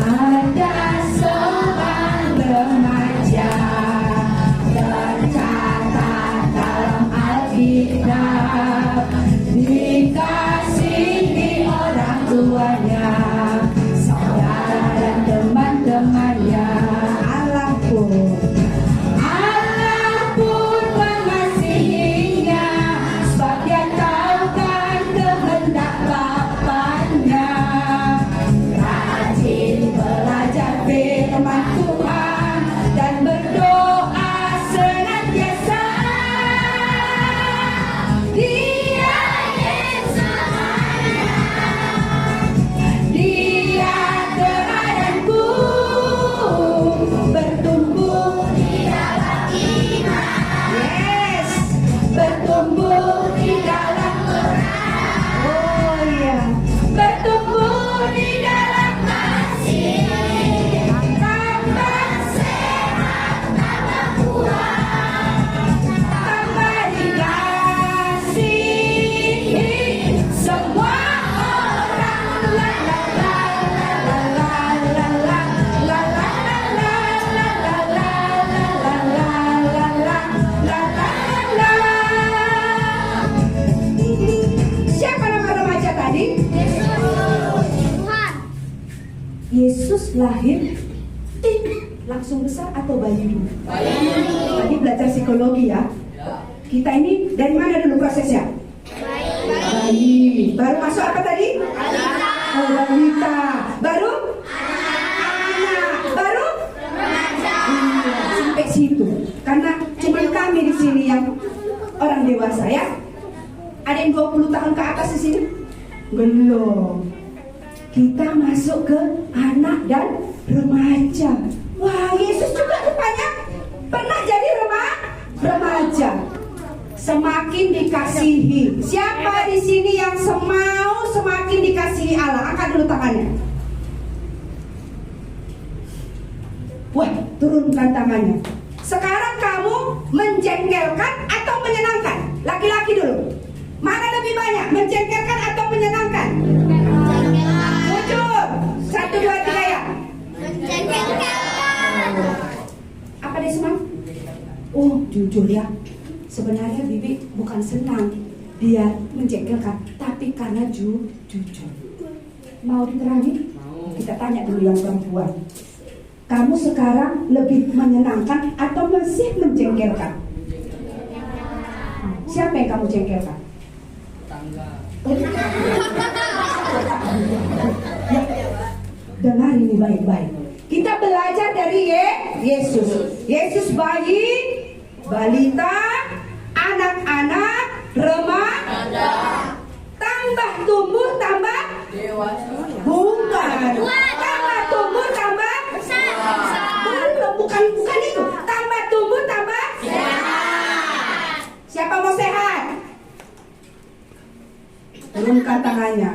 Ada seorang remaja tercatat dalam Alkitab, dikasihi orang tuanya, saudara dan teman-temannya. Allah pun mengasihinya, sebab dia tahu kan kehendak Bapanya. Rajin belajar firman Tuhan dan berdoa senantiasa. Dia teladanku, bertumbuh di dalam iman. Yes, bertumbuh di dalam Quran. Oh iya, bertumbuh di dalam kasih. Tambah sehat, tambah kuat, tambah dikasihi semua orang. La la la la la la la la la la la la la la la. Siapa nama remaja tadi? Yesus lahir langsung besar atau bayi dulu? Tadi belajar psikologi ya. Kita ini dari mana dulu prosesnya? Bayi. Baru masuk apa tadi? Oh, balita. Baru? Anak. Baru? Iya, sampai situ. Karena cuma kami di sini yang orang dewasa ya. Ada yang 20 tahun ke atas di sini? Belum. Kita masuk ke anak dan remaja. Wah, Yesus juga rupanya pernah jadi remaja. Semakin dikasihi. Siapa di sini yang mau semakin dikasihi Allah? Angkat dulu tangannya. Wah, turunkan tangannya. Sekarang kamu menjengkelkan atau menyenangkan? Laki-laki dulu. Mana lebih banyak? Menjengkelkan atau menyenangkan? Jujur. 1, 2, 3 ya. Apa dia senang? Oh, jujur ya. Sebenarnya Bibi bukan senang dia menjengkelkan, tapi karena jujur. Mau diterangi? Kita tanya dulu yang perempuan. Kamu sekarang lebih menyenangkan atau masih menjengkelkan? Siapa yang kamu jengkelkan? Ya, dengar ini baik-baik. Kita belajar dari Yesus. Yesus bayi, balita, anak-anak, remaja. Tambah tumbuh, tambah dewasa. Bukan. Tambah tumbuh, tambah bukan itu. Tambah tumbuh, tambah sehat. Siapa mau sehat? Turunkan tangannya.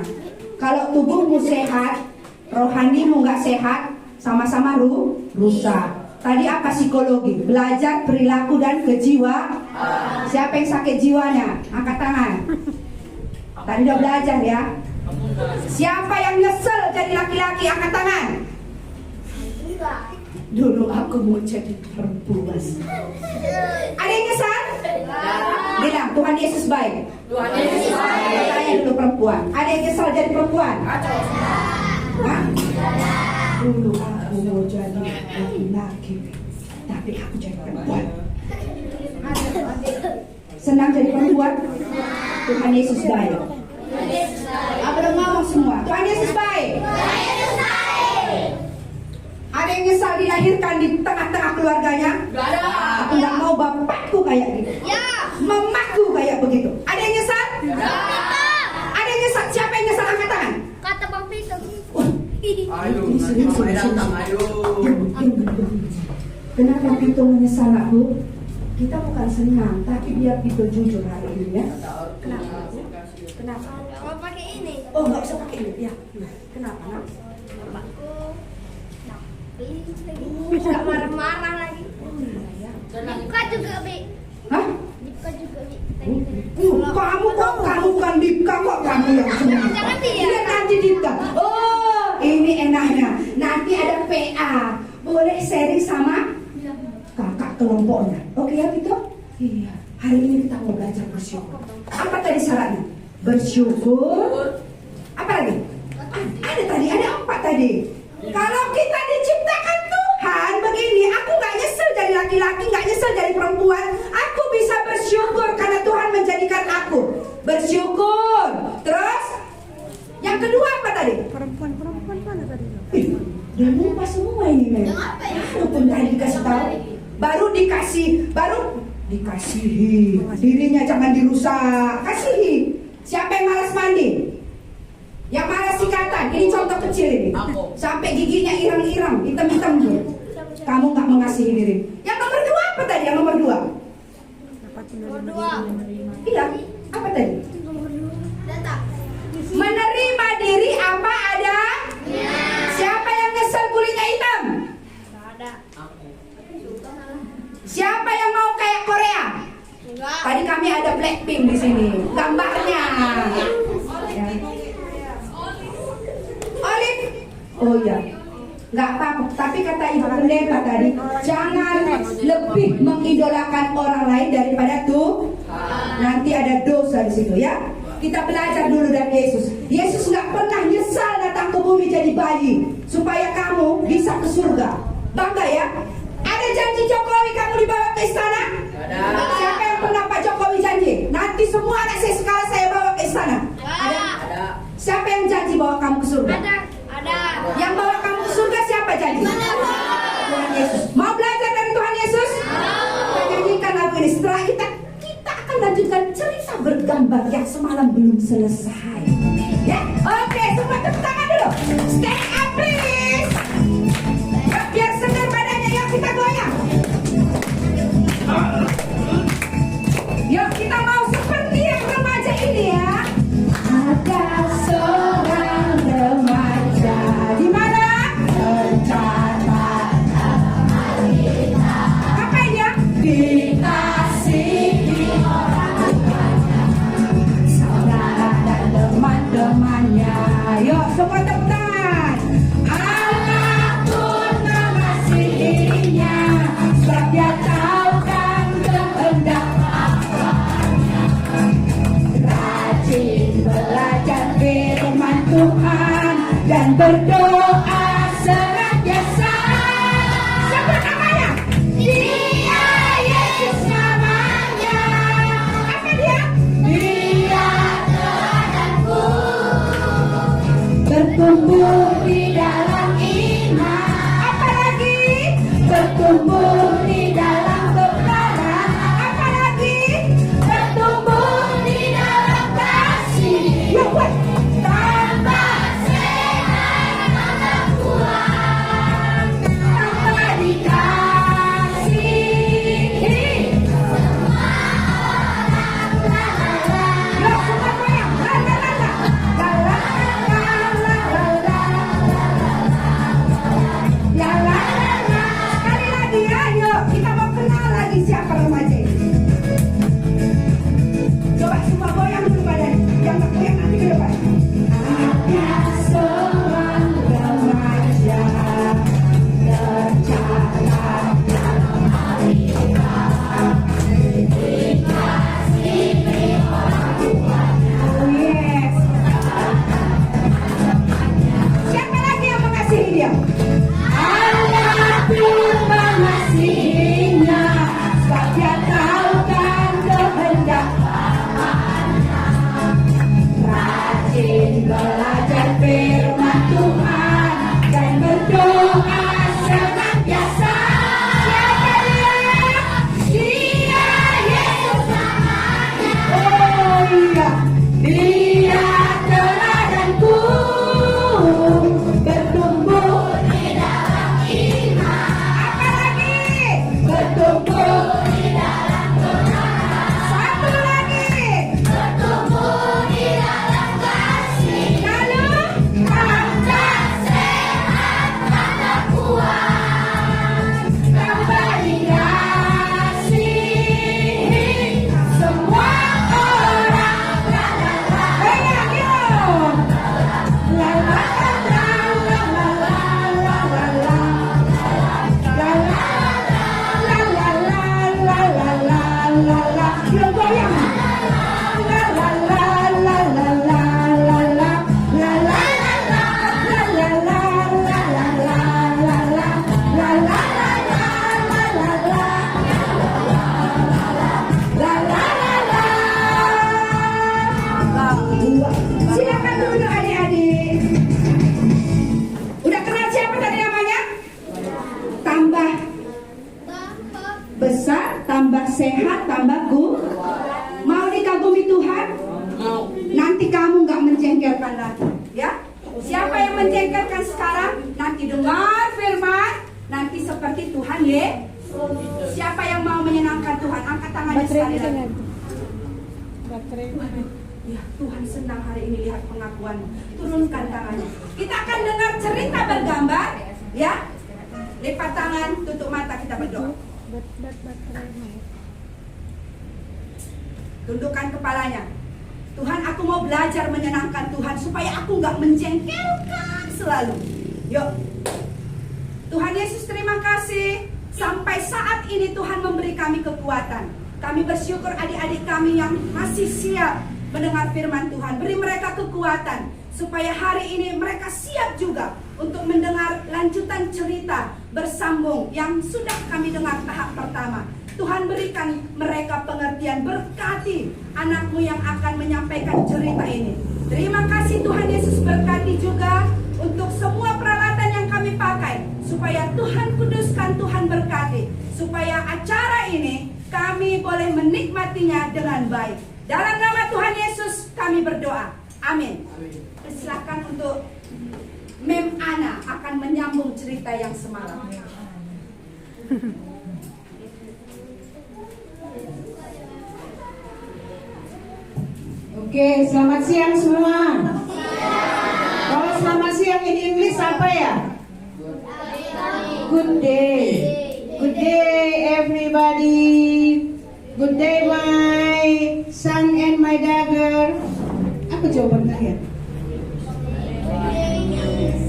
Kalau tubuhmu sehat, rohanimu nggak sehat, sama-sama rusak. Tadi apa psikologi? Belajar perilaku dan kejiwaan. Siapa yang sakit jiwanya? Angkat tangan. Tadi udah belajar ya. Siapa yang nyesel jadi laki-laki? Angkat tangan. Dulu aku mau jadi perempuan. Ada yang nyesal? Bilang Tuhan Yesus baik. Tuhan Yesus baik. Tanya dulu perempuan. Ada yang nyesal jadi perempuan? Hah? Dulu aku mau jadi laki-laki, tapi aku jadi perempuan. Senang jadi perempuan? Tuhan Yesus baik. Apa udah ngomong semua? Tuhan Yesus baik. Ada yang nyesal dilahirkan di tengah-tengah keluarganya? Gak ada. Aku gak mau bapakku kayak gitu. Ya. Mamaku kayak begitu. Ada yang nyesal? Ada yang nyesal? Siapa yang nyesal? Angkat tangan. Kata Bang Peter. Ayo. Kenapa Pito menyesal aku? Kita bukan senang, tapi biar Pito jujur hari ini ya. Kenapa? Kenapa? Mau pakai ini? Oh, nggak usah pakai ini. Ya. Kenapa, Nak? Bapakku nggak marah-marah lagi. Dipka juga, Bi. Hah? Dipka juga, Bi. Kamu kan Dipka kok kamu yang senang. Jangan dia. Iya nanti Dipka. Oh, ini enaknya. Nanti ada PA. Boleh sharing sama kakak kelompoknya. Oke ya gitu? Iya. Hari ini kita mau belajar bersyukur. Apa tadi syaratnya? Bersyukur. Apa lagi? Ada tadi, ada 4 tadi. Kalau kita diciptakan Tuhan begini, aku nggak nyesel jadi laki-laki, nggak nyesel jadi perempuan. Aku bisa bersyukur karena Tuhan menjadikan aku. Bersyukur. Terus yang kedua apa tadi? Perempuan mana tadi? Udah lupa semua ini, Mel. Walaupun tadi dikasih tahu, baru dikasihi. Dirinya jangan dirusak. Kasihi. Siapa yang malas mandi? Yang malas sikatan. Ini contoh kecil ini. Sampai giginya irang-irang, hitam-hitam tuh. Kamu nggak mengasihi diri. Yang nomor 2 apa tadi? Yang nomor 2? Iya. Apa tadi? Menerima diri apa ada? Siapa yang nyesel kulitnya hitam? Siapa yang mau kayak Korea? Tadi kami ada Blackpink di sini. Gambarnya. Ya. Olive. Oh iya. Nggak apa-apa. Tapi kata Ibu Pendeta tadi, jangan lebih mengidolakan orang lain daripada tuh. Nanti ada dosa di situ ya. Kita belajar dulu dari Yesus. Yesus nggak pernah nyesal datang ke bumi jadi bayi supaya kamu bisa ke surga. Bangga ya. Ada janji Jokowi kamu dibawa ke istana? Ada. Siapa yang pernah Pak Jokowi janji? Nanti semua anak saya sekarang saya bawa ke istana. Ada. Siapa yang janji bawa kamu ke surga? Ada. Yang bawa kamu ke surga siapa janji? Tuhan Yesus. Mau belajar dari Tuhan Yesus? Kita nyanyikan lagu ini. Setelah kita akan lanjutkan cerita bergambar yang semalam belum selesai. Ya, oke, semua tepuk tangan dulu. Stand up please. Biar segar badannya, yuk kita goyang. Yuk kita mau seperti yang remaja ini ya. Ada seorang remaja di mana? Tercatat dalam Alkitab. Apa dia? Dikasihi orang tuanya, saudara dan teman-temannya. Yuk semua tepuk tangan. Allah pun mengasihinya, sebab Dia tahu kan kehendak Bapaknya. Rajin belajar firman Tuhan dan berdoa senantiasa. Siapa namanya? Dia Yesus namanya. Apa dia? Dia teladanku. Bertumbuh di dalam iman. Apa lagi? Bertumbuh di dalam kebenaran. Apa lagi? Bertumbuh di dalam kasih. Yuk, buat. Tambah sehat, tambah kuat, tambah dikasihi. Yuk, semua goyang. La, la, la, la. La, la, la, la, la, la. La, la, la, la. Sekali lagi ya, yuk. Kita mau kenal lagi siapa remaja ini. Coba semua goyang dulu badan. Yang nggak goyang nanti ke depan. Ada seorang remaja tercatat dalam Alkitab, dikasihi orang tuanya. Oh yes. Siapa lagi yang mengasihi dia? Allah pun mengasihinya, sebab Dia tahu kan kehendak Bapaknya. Rajin belajar firman Tuhan dan berdoa senantiasa. Siapa dia? Dia Yesus namanya. Oh iya, Dia teladanku. Bertumbuh sehat, tambah mau dikagumi Tuhan. Nanti kamu nggak menjengkelkan lagi, ya. Siapa yang menjengkelkan sekarang, nanti dengar firman, nanti seperti Tuhan ya. Siapa yang mau menyenangkan Tuhan, angkat tangannya sekali lagi. Ya, Tuhan senang hari ini lihat pengakuan. Turunkan tangannya. Kita akan dengar cerita bergambar, ya. Lipat tangan, tutup mata, kita berdoa. Tundukkan kepalanya. Tuhan, aku mau belajar menyenangkan Tuhan supaya aku nggak menjengkelkan selalu. Yuk. Tuhan Yesus, terima kasih. Sampai saat ini Tuhan memberi kami kekuatan. Kami bersyukur adik-adik kami yang masih siap mendengar firman Tuhan. Beri mereka kekuatan supaya hari ini mereka siap juga untuk mendengar lanjutan cerita bersambung yang sudah kami dengar tahap pertama. Tuhan berikan mereka pengertian, berkati anakmu yang akan menyampaikan cerita ini. Terima kasih Tuhan Yesus, berkati juga untuk semua peralatan yang kami pakai, supaya Tuhan kuduskan, Tuhan berkati, supaya acara ini kami boleh menikmatinya dengan baik. Dalam nama Tuhan Yesus kami berdoa, amin. Silakan untuk Mem Ana akan menyambung cerita yang semalam. Oke, selamat siang semua. Kalau selamat siang in English apa ya? Good day. Good day everybody. Good day my son and my daughter. Apa jawaban kalian?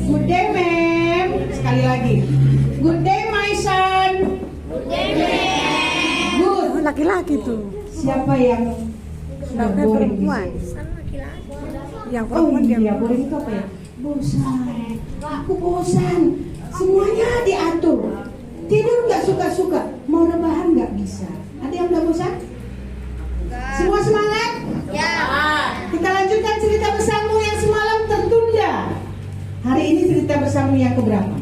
Good day ma'am. Sekali lagi. Good day my son. Good day, ma'am. Good. Laki-laki tuh. Siapa yang sudah Sampai boring di perempuan. sini? Yang Oh perempuan dia. iya, boleh itu apa ya? Bosan. Aku bosan. Semuanya diatur. Tidur nggak suka-suka. Mau rebahan nggak bisa. Ada yang udah bosan? Semua semangat? Ya. Kita lanjutkan cerita bersambung yang semalam tertunda. Hari ini cerita bersambung yang keberapa?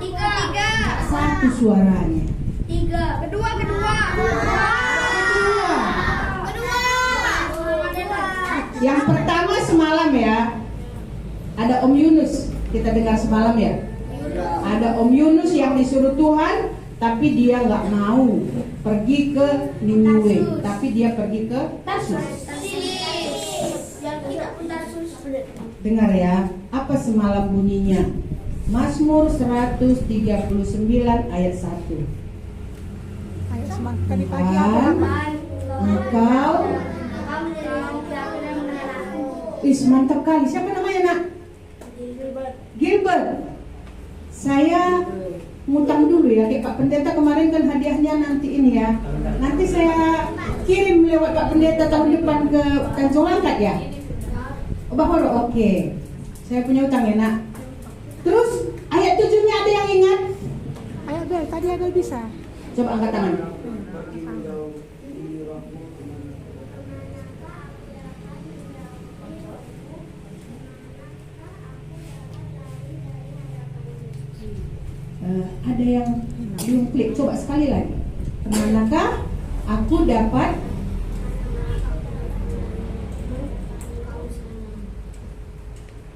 Tiga. Satu suaranya. Kedua. Yang pertama semalam ya. Ada Om Yunus. Kita dengar semalam ya. Ada Om Yunus yang disuruh Tuhan, tapi dia nggak mau pergi ke Niniwe, tapi dia pergi ke Tarsus. Dengar ya, apa semalam bunyinya? Mazmur 139 ayat 1. Ayo semangat tadi pagi apa? Engkau mantap kali. Siapa namanya nak? Gilbert. Saya ngutang dulu ya, kayak Pak Pendeta kemarin kan hadiahnya nanti ini ya. Nanti saya kirim lewat Pak Pendeta tahun depan ke Tanjung Langkat ya. Bahwa oke. Saya punya utang ya nak. Terus ayat 7-nya ada yang ingat? Ayo Bel, tadi Abel bisa. Coba angkat tangan. Ada yang belum klik, coba sekali lagi. Kemanakah aku dapat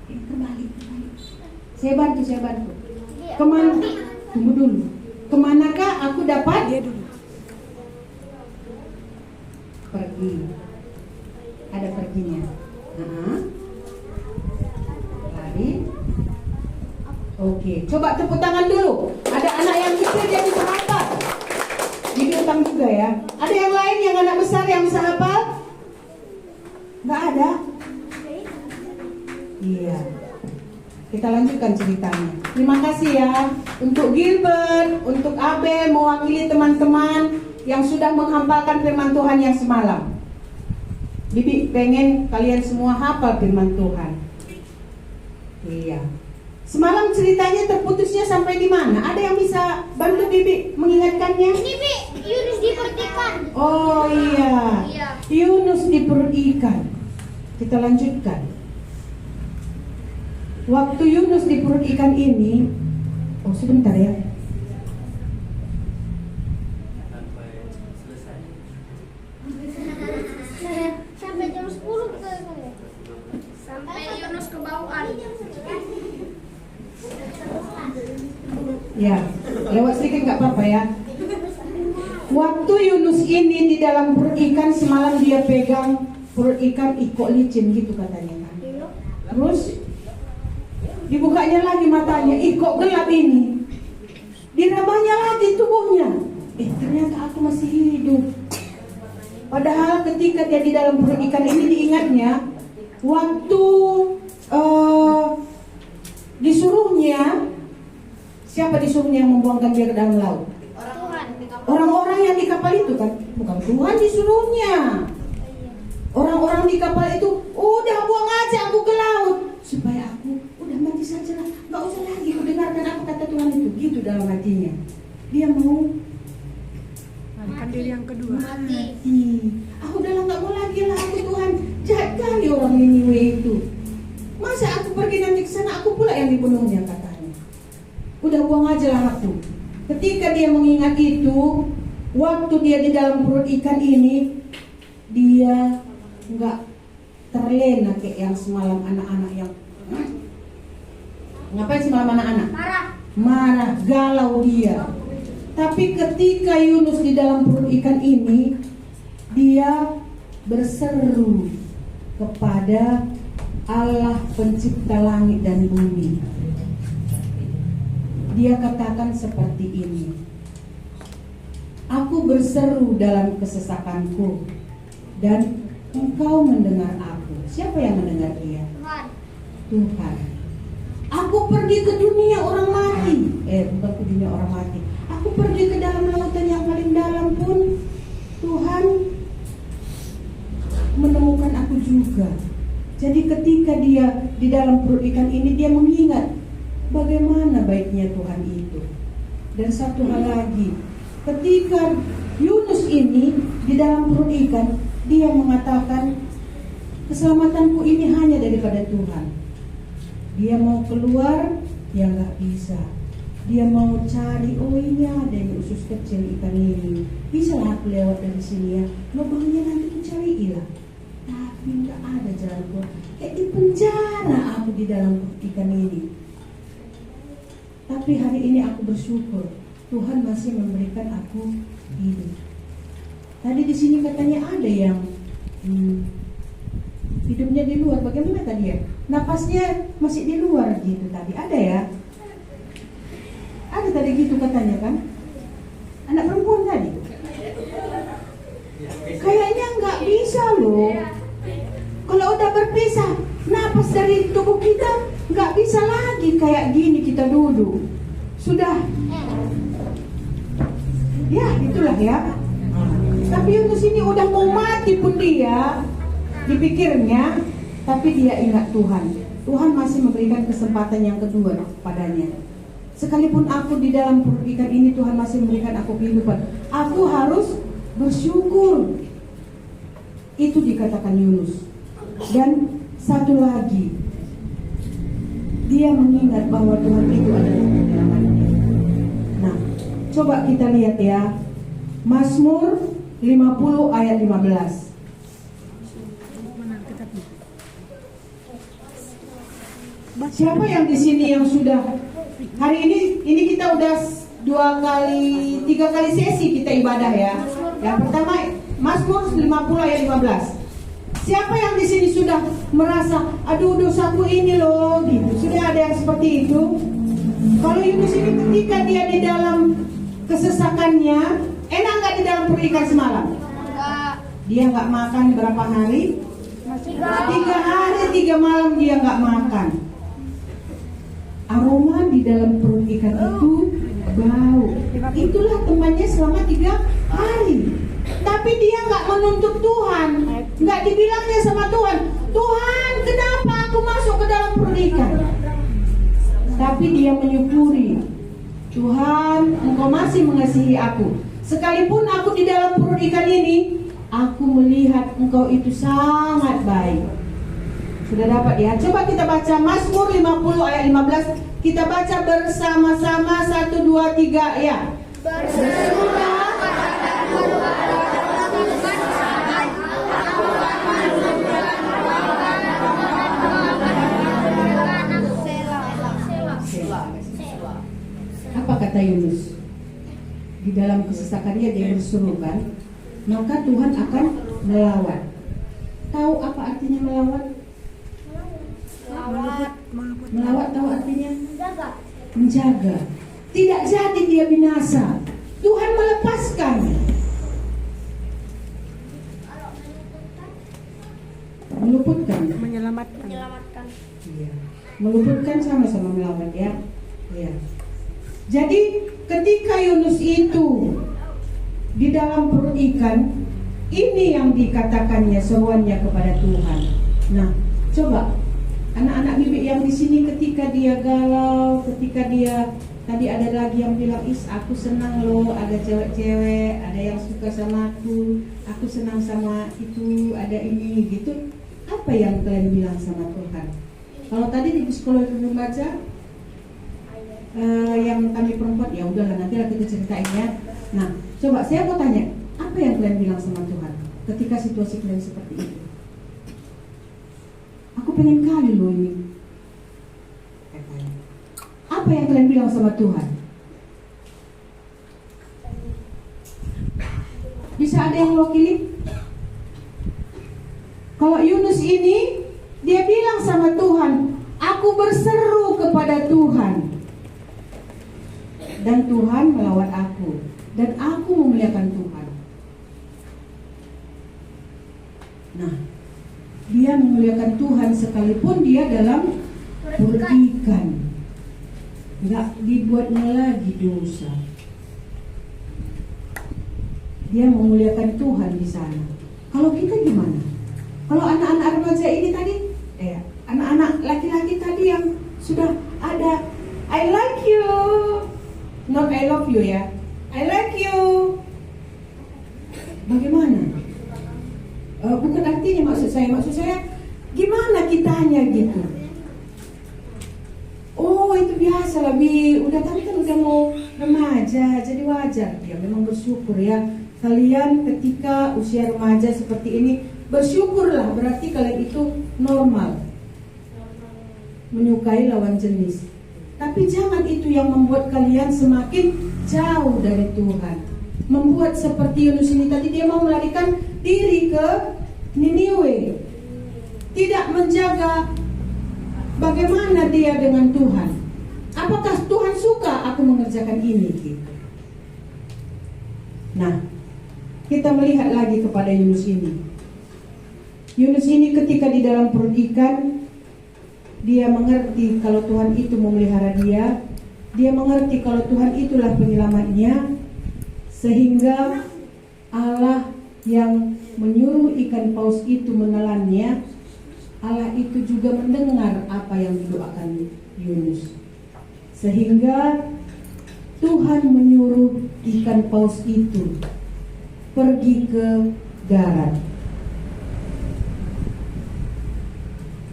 kembali. Saya bantu. Tunggu dulu. Kemanakah aku dapat? Dia dulu. Pergi. Ada perginya. Lari. Oke, coba tepuk tangan dulu. Ada anak yang kecil yang bisa hafal. Jadi utang juga ya. Ada yang lain yang anak besar yang bisa hafal? Nggak ada? Iya. Kita lanjutkan ceritanya. Terima kasih ya untuk Gilbert, untuk Abel mewakili teman-teman yang sudah menghafalkan firman Tuhan yang semalam. Bibi pengen kalian semua hafal firman Tuhan. Iya. Semalam ceritanya terputusnya sampai di mana? Ada yang bisa bantu Bibi mengingatkannya? Ini Bi, Yunus di perut ikan. Oh iya. Yunus di perut ikan. Kita lanjutkan. Waktu Yunus di perut ikan ini, oh sebentar ya. Ya, lewat sedikit nggak apa-apa ya. Waktu Yunus ini di dalam perut ikan, semalam dia pegang perut ikan, kok licin gitu katanya kan. Terus dibukanya lagi matanya, kok gelap ini. Dirabahnya lagi tubuhnya. Ternyata aku masih hidup. Padahal ketika dia di dalam perut ikan ini diingatnya waktu disuruhnya, siapa disuruhnya yang membuangkan dia ke dalam laut? Orang-orang yang di kapal itu kan, bukan Tuhan disuruhnya. Orang-orang di kapal itu, udah buang aja aku ke laut supaya aku udah mati saja lah, nggak usah lagi mendengarkan apa kata Tuhan itu. Gitu dalam hatinya. Dia mau Kan diri yang kedua. Mati. Aku udah nggak mau lagi lah aku Tuhan. Jahat kali orang Niniwe itu. Masa aku pergi nanti ke sana aku pula yang dibunuhnya katanya. Udah buang aja lah aku. Ketika dia mengingat itu, waktu dia di dalam perut ikan ini, dia nggak terlena kayak yang semalam anak-anak yang ngapain semalam anak-anak? Marah, galau dia. Tapi ketika Yunus di dalam perut ikan ini, dia berseru kepada Allah pencipta langit dan bumi. Dia katakan seperti ini, aku berseru dalam kesesakanku dan engkau mendengar aku. Siapa yang mendengar dia? Tuhan. Aku pergi ke dunia orang mati. Bukan ke dunia orang mati. Aku pergi ke dalam lautan yang paling dalam pun Tuhan menemukan aku juga. Jadi ketika dia di dalam perut ikan ini, dia mengingat bagaimana baiknya Tuhan itu. Dan satu hal lagi, ketika Yunus ini di dalam perut ikan, dia mengatakan keselamatanku ini hanya daripada Tuhan. Dia mau keluar, ya nggak bisa. Dia mau cari, oh ini ada yang usus kecil ikan ini, bisa lah aku lewat dari sini ya, lubangnya nanti aku cari hilang. Tapi nggak ada jalan keluar. Kayak di penjara aku di dalam ikan ini. Tapi hari ini aku bersyukur Tuhan masih memberikan aku hidup. Tadi di sini katanya ada yang hidupnya di luar. Bagaimana tadi ya? Napasnya masih di luar gitu tadi. Ada ya? Ada tadi gitu katanya kan? Anak perempuan tadi. Kayaknya nggak bisa loh. Kalau udah berpisah, napas dari tubuh kita nggak bisa lagi kayak gini kita duduk. Sudah. Ya itulah ya. Tapi Yunus ini udah mau mati pun dia dipikirnya, tapi dia ingat Tuhan. Tuhan masih memberikan kesempatan yang kedua padanya. Sekalipun aku di dalam perut ikan ini, Tuhan masih memberikan aku kehidupan. Aku harus bersyukur. Itu dikatakan Yunus. Dan satu lagi, dia mengingat bahwa Tuhan itu adalah penyelamatnya. Nah, coba kita lihat ya, Mazmur 50 ayat 15. Siapa yang di sini yang sudah hari ini kita udah 3 kali sesi kita ibadah ya. Yang pertama Mazmur 50 ayat 15. Siapa yang di sini sudah merasa, aduh dosaku ini loh, gitu. Sudah ada yang seperti itu? Kalau Yunus ini ketika dia di dalam kesesakannya, enak nggak di dalam perut ikan semalam? Enggak. Dia nggak makan berapa hari? 3 hari 3 malam dia nggak makan. Aroma di dalam perut ikan itu bau. Itulah temannya selama 3 hari. Tapi dia nggak menuntut Tuhan, nggak dibilangnya sama Tuhan, Tuhan kenapa aku masuk ke dalam perut ikan? Tapi dia menyukuri, Tuhan Engkau masih mengasihi aku. Sekalipun aku di dalam perut ikan ini, aku melihat Engkau itu sangat baik. Sudah dapat ya? Coba kita baca Mazmur 50 ayat 15. Kita baca bersama-sama 1, 2, 3 ya. Berserulah apa kata kata Yunus. Di dalam kesesakannya dia berseru kan, maka Tuhan akan melawat. Tahu apa artinya melawat? Melawat tahu artinya? Menjaga. Tidak jadi dia binasa. Tuhan melepaskan. Meluputkan. Menyelamatkan. Iya. Meluputkan sama-sama melawat ya. Iya. Jadi ketika Yunus itu di dalam perut ikan, ini yang dikatakannya seruannya kepada Tuhan. Nah, coba anak-anak bibik yang di sini ketika dia galau, ketika dia tadi ada lagi yang bilang, aku senang loh, ada cewek-cewek, ada yang suka sama aku senang sama itu, ada ini gitu. Apa yang kalian bilang sama Tuhan? Kalau tadi di sekolah remaja yang kami perempuan, ya udahlah nantilah kita ceritain ya. Nah, coba saya mau tanya, apa yang kalian bilang sama Tuhan ketika situasi kalian seperti itu? Aku pengen kali loh ini. Apa yang kalian bilang sama Tuhan? Bisa ada yang mewakili? Kalau Yunus ini, dia bilang sama Tuhan, aku berseru kepada Tuhan. Dan Tuhan melawat aku. Dan aku memuliakan Tuhan. Nah, dia memuliakan Tuhan sekalipun dia dalam perut ikan. Nggak dibuatnya lagi dosa. Dia memuliakan Tuhan di sana. Kalau kita gimana? Kalau anak-anak remaja ini tadi, anak-anak laki-laki tadi yang sudah ada I like you, not I love you ya, I like you. Bagaimana? Bukan artinya maksud saya gimana kitanya gitu. Oh itu biasa lah Bi, udah tadi kan udah mau remaja, jadi wajar. Ya memang bersyukur ya, kalian ketika usia remaja seperti ini, bersyukurlah, berarti kalian itu normal, menyukai lawan jenis. Tapi jangan itu yang membuat kalian semakin jauh dari Tuhan. Membuat seperti Yunus ini tadi, dia mau melarikan diri ke Niniwe, tidak menjaga bagaimana dia dengan Tuhan. Apakah Tuhan suka aku mengerjakan ini gitu. Nah, kita melihat lagi kepada Yunus ini. Yunus ini ketika di dalam perut ikan, dia mengerti kalau Tuhan itu memelihara dia. Dia mengerti kalau Tuhan itulah penyelamatnya. Sehingga Allah yang menyuruh ikan paus itu menelannya, Allah itu juga mendengar apa yang didoakan Yunus. Sehingga Tuhan menyuruh ikan paus itu pergi ke darat.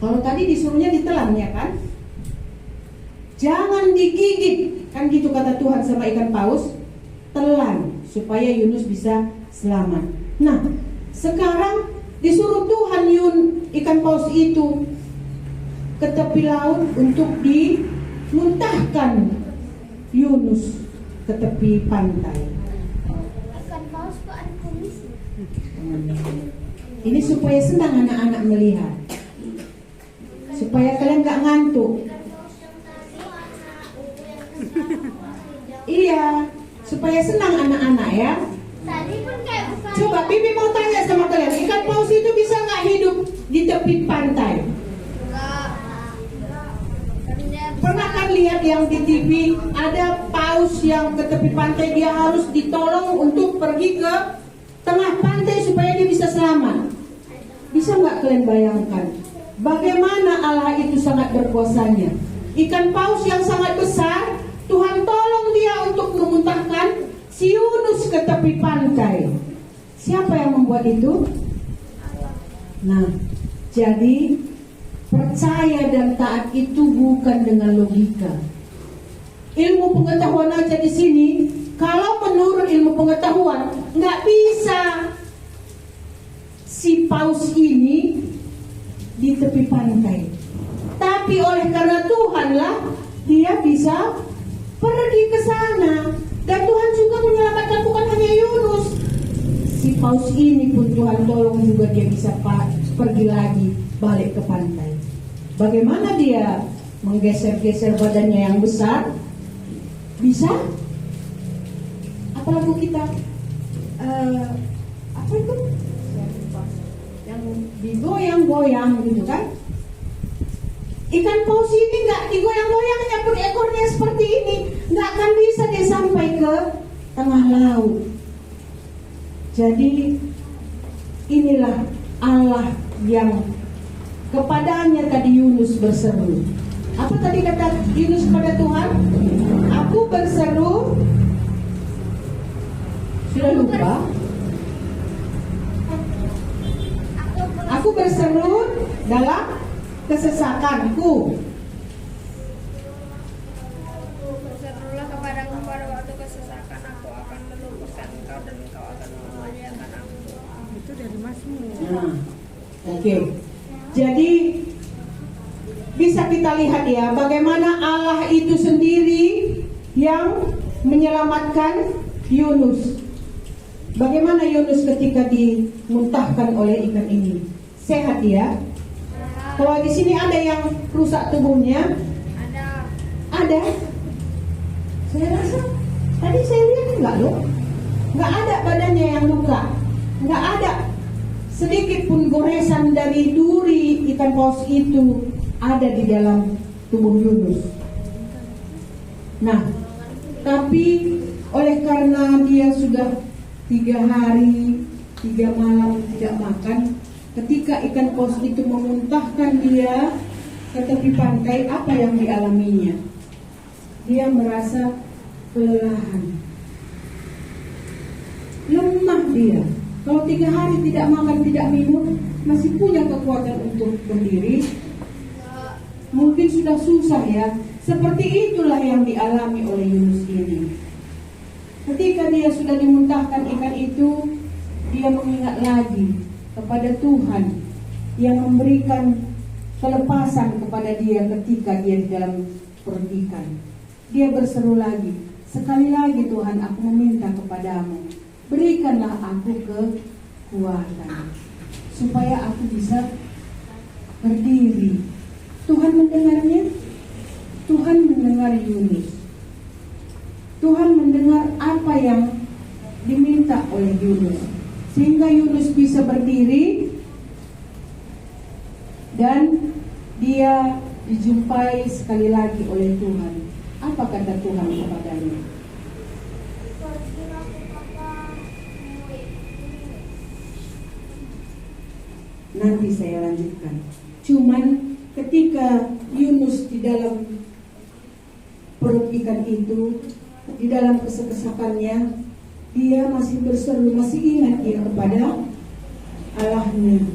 Kalau tadi disuruhnya ditelan ya kan? Jangan digigit, kan gitu kata Tuhan sama ikan paus. Telan supaya Yunus bisa selamat. Nah, sekarang disuruh Tuhan ikan paus itu ke tepi laut untuk dimuntahkan Yunus ke tepi pantai. Ikan paus kok ada kumisnya? Ini supaya senang anak-anak melihat, supaya kalian gak ngantuk. Iya, supaya senang anak-anak ya. Tadi pun kayak bukan. Coba Bibi mau tanya sama kalian, ikan paus itu bisa gak hidup di tepi pantai? Pernah kan lihat yang di TV ada paus yang ke tepi pantai, dia harus ditolong untuk pergi ke tengah pantai supaya dia bisa selamat. Bisa nggak kalian bayangkan bagaimana Allah itu sangat berkuasanya? Ikan paus yang sangat besar, Tuhan tolong dia untuk memuntahkan si Yunus ke tepi pantai. Siapa yang membuat itu? Nah, jadi percaya dan taat itu bukan dengan logika. Ilmu pengetahuan aja di sini, kalau menurut ilmu pengetahuan nggak bisa si paus ini di tepi pantai. Tapi oleh karena Tuhanlah dia bisa pergi ke sana. Dan Tuhan juga menyelamatkan bukan hanya Yunus. Si paus ini pun Tuhan tolong juga, dia bisa pergi lagi balik ke pantai. Bagaimana dia menggeser-geser badannya yang besar? Bisa? Apalagi kita apa itu? Yang digoyang-goyang gitu kan? Ikan paus ini nggak digoyang-goyangnya pun ekornya seperti ini, nggak akan bisa dia sampai ke tengah laut. Jadi inilah Allah yang kepadanya tadi Yunus berseru. Apa tadi kata Yunus kepada Tuhan? Aku berseru. Sudah lupa? Aku berseru dalam kesesakanku. Berserulah kepadaku pada waktu kesesakan, aku akan meluputkan engkau dan engkau akan memuliakan aku. Itu dari Mazmur. Nah, oke. Jadi bisa kita lihat ya, bagaimana Allah itu sendiri yang menyelamatkan Yunus. Bagaimana Yunus ketika dimuntahkan oleh ikan ini? Sehat ya? Kalau di sini ada yang rusak tubuhnya? Ada. Saya rasa tadi saya lihat enggak loh. Enggak ada badannya yang luka. Enggak ada sedikit pun goresan dari duri ikan paus itu ada di dalam tubuh Yunus. Nah, tapi oleh karena dia sudah 3 hari 3 malam tidak makan, ketika ikan paus itu memuntahkan dia ke tepi pantai, apa yang dialaminya? Dia merasa kelelahan, lemah dia. Kalau 3 hari tidak makan, tidak minum, masih punya kekuatan untuk berdiri, mungkin sudah susah ya. Seperti itulah yang dialami oleh Yunus ini. Ketika dia sudah dimuntahkan ikan itu, dia mengingat lagi kepada Tuhan yang memberikan kelepasan kepada dia ketika dia di dalam perut ikan. Dia berseru lagi, sekali lagi Tuhan, aku meminta kepadamu, berikanlah aku kekuatan supaya aku bisa berdiri. Tuhan mendengarnya. Tuhan mendengar Yunus. Tuhan mendengar apa yang diminta oleh Yunus, sehingga Yunus bisa berdiri dan dia dijumpai sekali lagi oleh Tuhan. Apa kata Tuhan kepadanya? Nanti saya lanjutkan. Cuman ketika Yunus di dalam perut ikan itu, di dalam kesesakannya, dia masih berseru, masih ingat dia kepada Allahnya.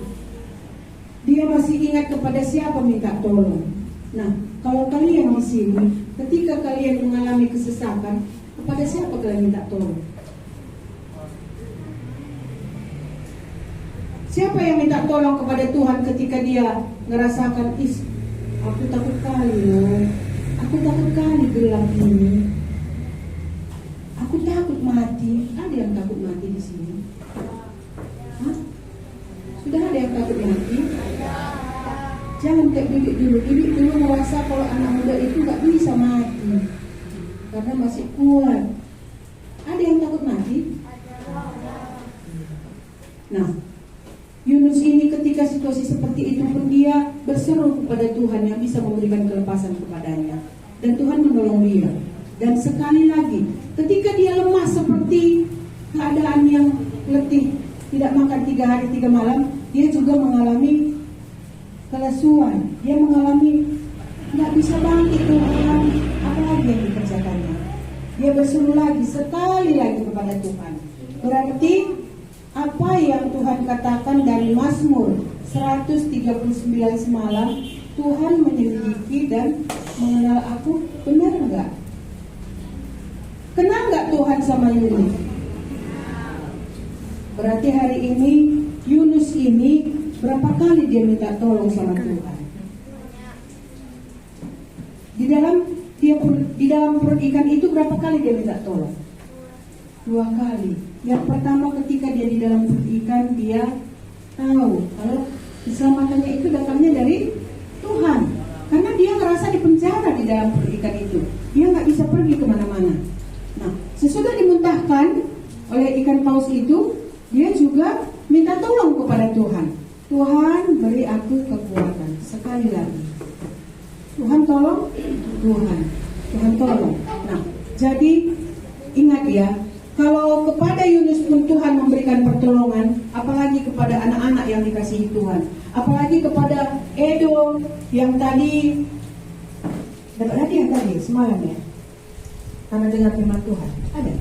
Dia masih ingat kepada siapa minta tolong. Nah, kalau kalian di sini, ketika kalian mengalami kesesakan, kepada siapa kalian minta tolong? Siapa yang minta tolong kepada Tuhan ketika dia merasakan, aku takut kali loh, aku takut kali gelap ini, aku takut mati. Ada yang takut mati di sini? Hah? Sudah ada yang takut mati? Jangan kayak bibik dulu. Bibik dulu merasa kalau anak muda itu gak bisa mati karena masih kuat. Ada yang takut mati? Nah, Yunus ini ketika situasi seperti itu pun dia berseru kepada Tuhan yang bisa memberikan kelepasan kepadanya, dan Tuhan menolong dia. Dan sekali lagi, ketika dia lemah seperti keadaan yang letih, tidak makan 3 hari 3 malam, dia juga mengalami kelesuan. Dia mengalami tidak bisa bangkit Tuhan, apa lagi yang dikerjakannya? Dia berseru lagi sekali lagi kepada Tuhan. Berarti apa yang Tuhan katakan dari Mazmur 139 semalam, Tuhan menyelidiki dan mengenal aku, benar enggak? Kenal enggak Tuhan sama Yunus? Berarti hari ini Yunus ini berapa kali dia minta tolong sama Tuhan? di dalam perut ikan itu berapa kali dia minta tolong? 2 kali. Yang pertama ketika dia di dalam perut ikan, dia tahu kalau keselamatannya itu datangnya dari Tuhan. Karena dia ngerasa di penjara di dalam perut ikan itu. Dia nggak bisa pergi kemana-mana. Nah, sesudah dimuntahkan oleh ikan paus itu, dia juga minta tolong kepada Tuhan. Tuhan, beri aku kekuatan. Sekali lagi, Tuhan tolong, Tuhan tolong. Nah, jadi ingat ya, kalau kepada Yunus pun Tuhan memberikan pertolongan, apalagi kepada anak-anak yang dikasihi Tuhan, apalagi kepada Edo yang tadi dapat lagi yang tadi semalam ya, karena dengar firman Tuhan ada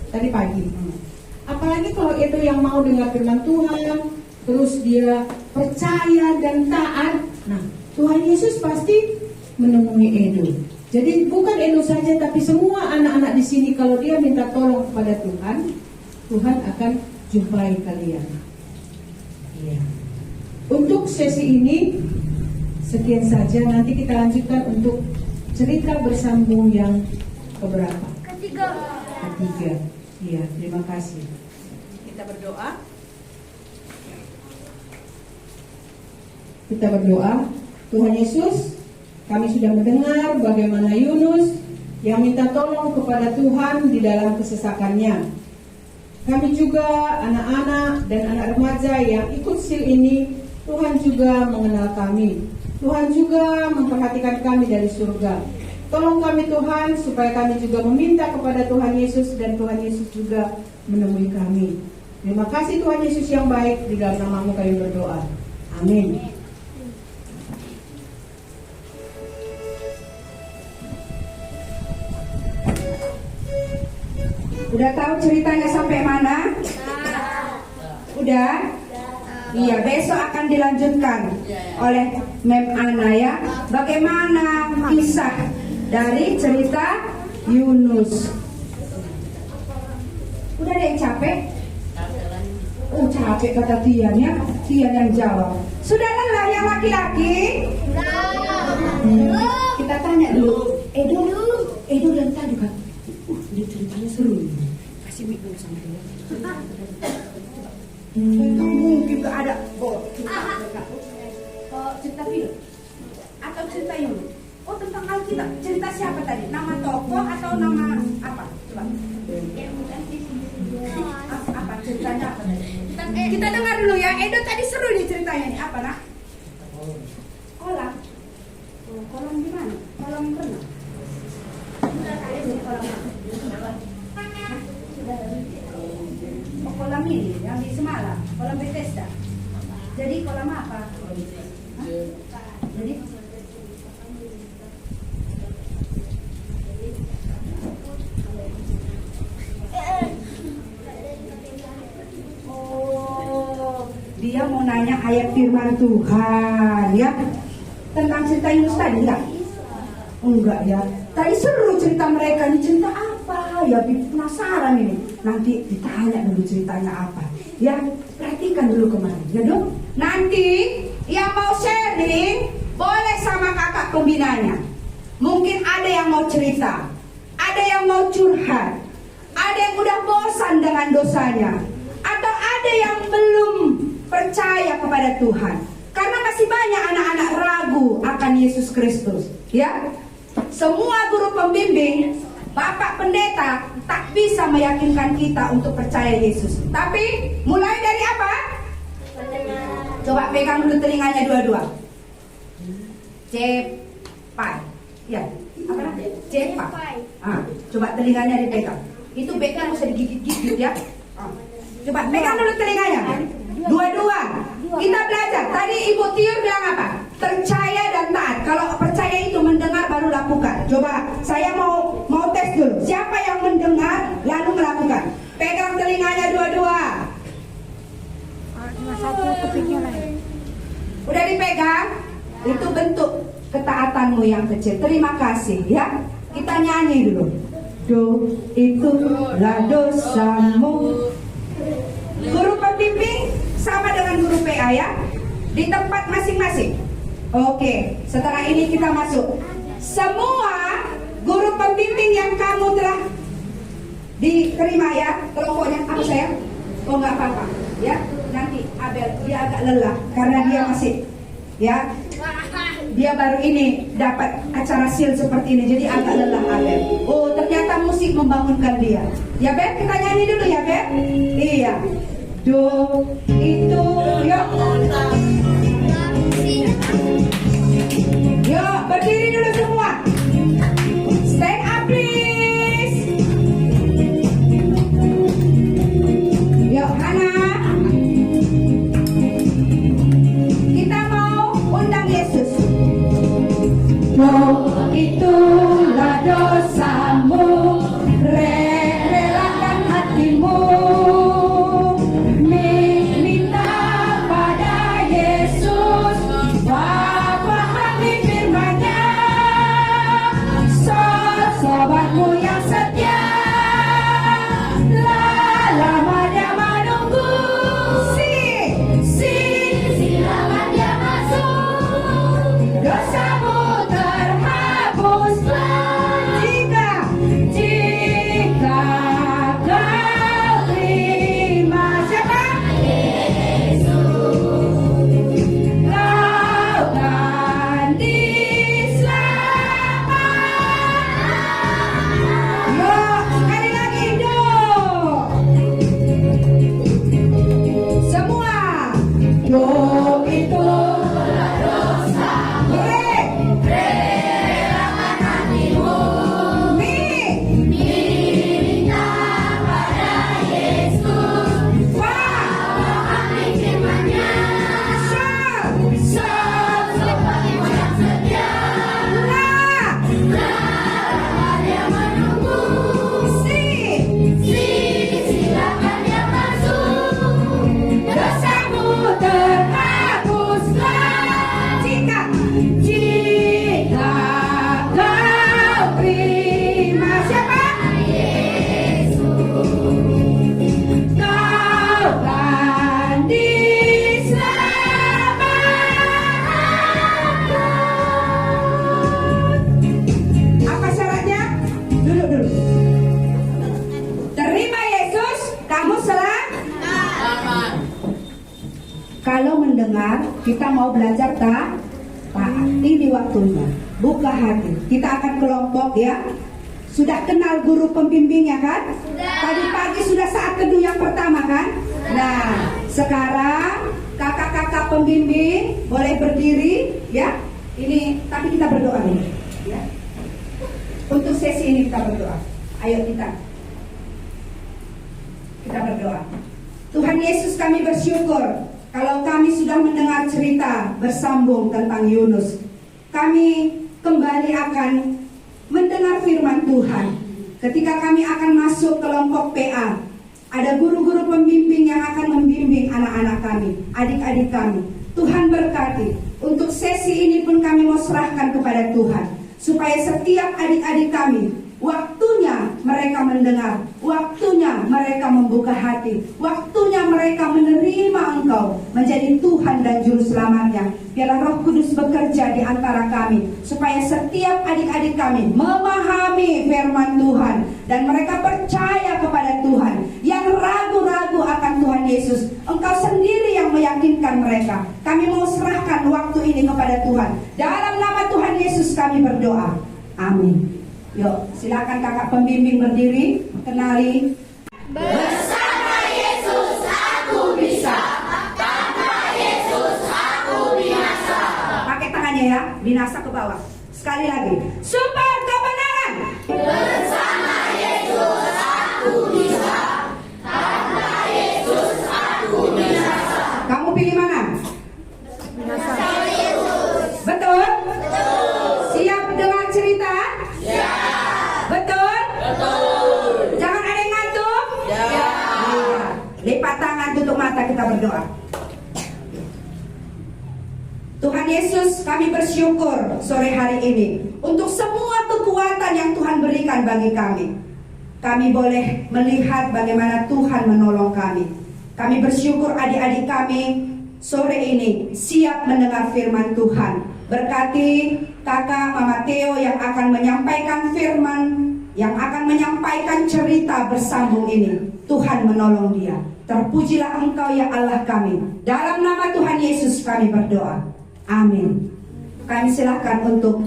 tadi pagi. Apalagi kalau Edo yang mau dengar firman Tuhan, terus dia percaya dan taat, nah Tuhan Yesus pasti menemui Edo. Jadi bukan Edo saja, tapi semua anak-anak di sini kalau dia minta tolong kepada Tuhan, Tuhan akan jumpai kalian. Ya. Untuk sesi ini sekian saja. Nanti kita lanjutkan untuk cerita bersambung yang keberapa? Ketiga. Iya, terima kasih. Kita berdoa. Kita berdoa. Tuhan Yesus, kami sudah mendengar bagaimana Yunus yang minta tolong kepada Tuhan di dalam kesesakannya. Kami juga anak-anak dan anak remaja yang ikut sil ini, Tuhan juga mengenal kami. Tuhan juga memperhatikan kami dari surga. Tolong kami Tuhan, supaya kami juga meminta kepada Tuhan Yesus dan Tuhan Yesus juga menemui kami. Terima kasih Tuhan Yesus yang baik, di dalam nama-Mu kami berdoa. Amin. Udah tahu ceritanya sampai mana? Udah? Iya, besok akan dilanjutkan oleh Mem Ana ya. Bagaimana kisah dari cerita Yunus? Udah ada yang capek? Oh capek kata Tian ya. Tian yang jawab. Sudah lelah yang laki-laki? Kita tanya dulu. Edo dan tadi kan. Dia ceritanya seru. Kasih mic dulu sama dia. Mungkin gak ada. Oh cerita film atau cerita Yunus? Oh tentang Alkitab. Cerita siapa tadi? Nama tokoh atau nama apa? Coba. Apa ceritanya apa tadi? Kita dengar dulu ya. Edo tadi seru nih ceritanya nih. Apa nak? Kolam. Oh, kolam di mana? Kolam renang. Kolam ini yang di Semalam, kolam Bethesda. Jadi kolam apa? Jadi dia mau nanya ayat firman Tuhan ya tentang cerita Yunus tadi enggak? Enggak ya. Tadi seru cerita mereka, ini cerita apa? Ya penasaran ini. Nanti ditanya dulu ceritanya apa. Ya, perhatikan dulu kemarin. Ya dong. Nanti yang mau sharing boleh sama kakak pembinanya. Mungkin ada yang mau cerita, ada yang mau curhat, ada yang udah bosan dengan dosanya, atau ada yang belum percaya kepada Tuhan. Karena masih banyak anak-anak ragu akan Yesus Kristus. Ya. Semua guru pembimbing, bapak pendeta tak bisa meyakinkan kita untuk percaya Yesus. Tapi mulai dari apa? Coba pegang dulu telinganya dua-dua. Cepai. Ya, apa namanya? Cepai. Coba telinganya dipegang. Itu backnya bisa digigit-gigit ya. Coba pegang dulu telinganya. Dua-dua. Kita belajar. Tadi Ibu Tiur bilang apa? Percaya dan taat. Kalau percaya itu mendengar baru lakukan. Coba saya mau tes dulu. Siapa yang mendengar lalu melakukan? Pegang telinganya dua-dua. Satu kepingnya lain. Udah dipegang? Itu bentuk ketaatanmu yang kecil. Terima kasih ya. Kita nyanyi dulu. Do itulah dosamu. Guru pembimbing sama dengan guru PA ya. Di tempat masing-masing. Oke, setelah ini kita masuk. semua guru pembimbing yang kamu telah diterima ya kelompoknya. Apa sayang? Oh nggak apa-apa ya. Nanti Abel dia agak lelah karena dia masih ya, dia baru ini dapat acara sil seperti ini, jadi agak lelah Abel. Oh ternyata musik membangunkan dia. Ya Beb, kita nyanyi dulu ya Beb. Iya. Do itu yuk. Yuk berdiri dulu semua. Stand up please. Yuk Hana. Kita mau undang Yesus. Oh itulah dosamu, relakan hatimu, minta pada Yesus, pahami firman-Nya, sobatmu yang setia, lama dia menunggu, silakan dia masuk, dosamu terhapuslah jika kau terima. Siapa? Yesus, kau kan diselamatkan. Yuk, sekali lagi dong. Semua. Yuk, itu dosamu. Relakan hatimu. Minta pada Yesus. Pahami firman-Nya. Sobatmu yang setia. Lama dia menunggu. Silakan dia masuk. Dosamu terhapuslah jika kau terima. Siapa? Yesus, kau kan diselamatkan. Apa syaratnya? Duduk dulu. Terima Yesus, kamu selamat. Kalau mendengar, kita mau belajar taat. Ini waktunya. Buka hati. Kita akan kelompok ya. Sudah kenal guru pembimbingnya kan? Tadi pagi sudah saat teduh yang pertama kan? Nah, sekarang kakak-kakak pembimbing boleh berdiri ya. Ini tapi kita berdoa dulu ya. Untuk sesi ini kita berdoa. Ayo kita berdoa. Tuhan Yesus, kami bersyukur kalau kami sudah mendengar cerita bersambung tentang Yunus. Kami kembali akan mendengar firman Tuhan. Ketika kami akan masuk kelompok PA, ada guru-guru pembimbing yang akan membimbing anak-anak kami, adik-adik kami. Tuhan berkati. Untuk sesi ini pun kami mau serahkan kepada Tuhan, supaya setiap adik-adik kami, waktunya mereka mendengar, waktunya mereka membuka hati, waktunya mereka menerima Engkau menjadi Tuhan dan Juru Selamatnya. Biarlah Roh Kudus bekerja di antara kami, supaya setiap adik-adik kami memahami firman Tuhan dan mereka percaya kepada Tuhan. Yang ragu-ragu akan Tuhan Yesus, Engkau sendiri yang meyakinkan mereka. Kami mau serahkan waktu ini kepada Tuhan. Dalam nama Tuhan Yesus kami berdoa. Amin. Yuk, silakan kakak pembimbing berdiri, kenali. Bersama Yesus aku bisa, tanpa Yesus aku binasa. Pakai tangannya ya, binasa ke bawah. Sekali lagi, sumber kebenaran. Bersama Yesus aku bisa, tanpa Yesus aku binasa. Kamu pilih mana? Bersama Yesus. Betul? Siap dengar cerita? Betul? Betul. Jangan ada yang ngantuk? Ya. Iya. Lipat tangan, tutup mata, kita berdoa. Tuhan Yesus, kami bersyukur sore hari ini untuk semua kekuatan yang Tuhan berikan bagi kami. Kami boleh melihat bagaimana Tuhan menolong kami. Kami bersyukur adik-adik kami sore ini siap mendengar firman Tuhan. Berkati kakak Mama Theo yang akan menyampaikan firman, yang akan menyampaikan cerita bersambung ini. Tuhan menolong dia. Terpujilah Engkau ya Allah kami. Dalam nama Tuhan Yesus kami berdoa. Amin. Kami silakan untuk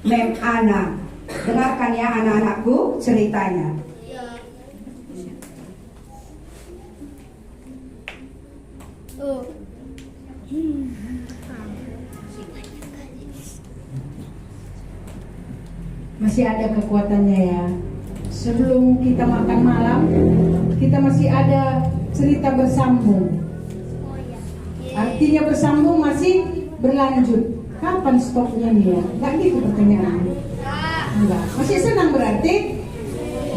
Mem Ana. Dengarkan ya anak-anakku ceritanya. Masih ada kekuatannya ya. Sebelum kita makan malam, kita masih ada cerita bersambung. Artinya bersambung masih berlanjut. Kapan stopnya nih ya? Gak gitu pertanyaannya. Enggak. Masih senang berarti?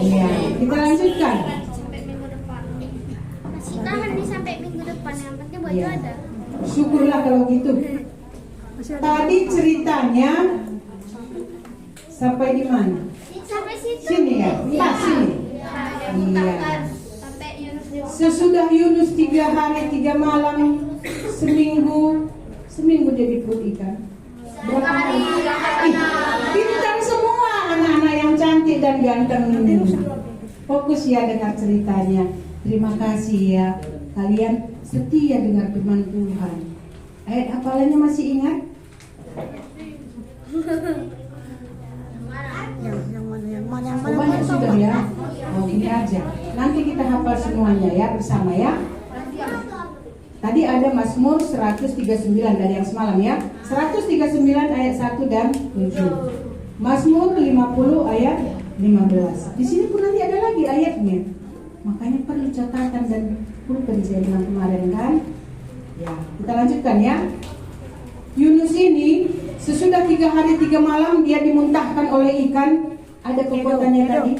Iya. Kita lanjutkan. Sampai minggu depan. Masih tahan nih sampai minggu depan. Yang penting baju Iya. ada. Syukurlah kalau gitu. Tadi ceritanya sampai di mana? Sampai situ. Sini ya? Pas sini. Iya. Sampai Yunus di Sesudah Yunus 3 hari 3 malam, seminggu dia di perut ikan. Berapa hari? Pintar semua anak-anak yang cantik dan ganteng ini. Fokus ya dengar ceritanya. Terima kasih ya, kalian setia dengar firman Tuhan. Ayat hafalannya masih ingat? Yang mana Oh, banyak sudah ya. Oh, gini aja. Nanti kita hafal semuanya ya bersama ya. Tadi ada Mazmur 139 dari yang semalam ya. 139 ayat 1 dan 7. Mazmur 50 ayat 15. Di sini pun nanti ada lagi ayatnya. Makanya perlu catatan dan pulpen saya bilang kemarin kan. Ya, kita lanjutkan ya. Yunus ini sesudah 3 hari 3 malam dia dimuntahkan oleh ikan. Ada kekuatannya tadi.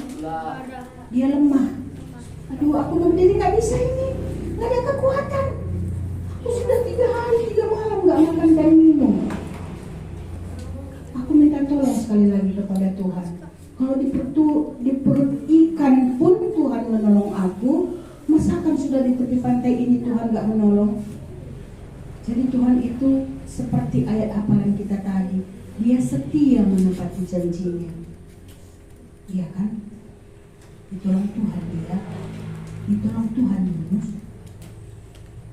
Dia lemah. Aduh, aku berdiri nggak bisa ini. Nggak ada kekuatan. Aku sudah 3 hari 3 malam nggak makan dan minum. Aku minta tolong sekali lagi kepada Tuhan. Kalau di perut ikan pun Tuhan menolong aku, masakan sudah di tepi pantai ini Tuhan nggak menolong. Jadi Tuhan itu seperti ayat hafalan kita tadi. Dia setia menepati janjinya. Iya kan? Ditolong Tuhan dia. Ditolong Tuhan Yunus.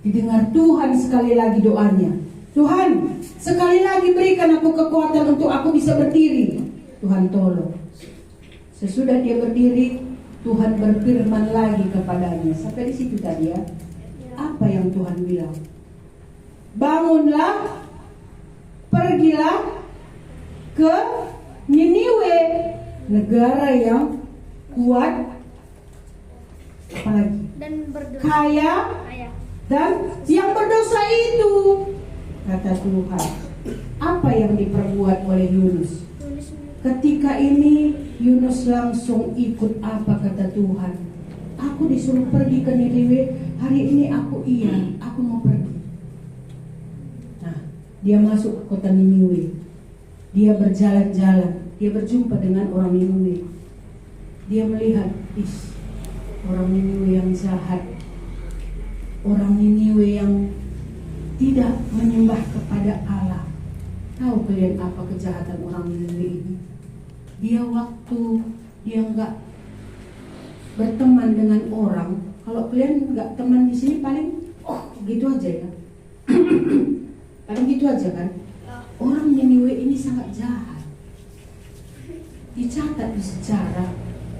Didengar Tuhan sekali lagi doanya. Tuhan, sekali lagi berikan aku kekuatan untuk aku bisa berdiri. Tuhan tolong. Sesudah dia berdiri, Tuhan berfirman lagi kepadanya. Sampai di situ tadi ya. Apa yang Tuhan bilang? Bangunlah, pergilah ke Niniwe, negara yang kuat, apalagi dan berdoa. kaya Ayah. dan yang berdosa itu, kata Tuhan. Apa yang diperbuat oleh Yunus? Ketika ini Yunus langsung ikut apa kata Tuhan. Aku disuruh pergi ke Niniwe. Hari ini aku mau pergi. Nah, dia masuk ke kota Niniwe. Dia berjalan-jalan. Dia berjumpa dengan orang Niniwe. Dia melihat, orang Niniwe yang jahat. Orang Niniwe yang tidak menyembah kepada Allah. Tahu kalian apa kejahatan orang Niniwe ini? Dia waktu dia nggak berteman dengan orang, kalau kalian nggak teman di sini paling gitu aja ya. Paling gitu aja kan. Orang Niniwe ini sangat jahat. Dicatat di sejarah,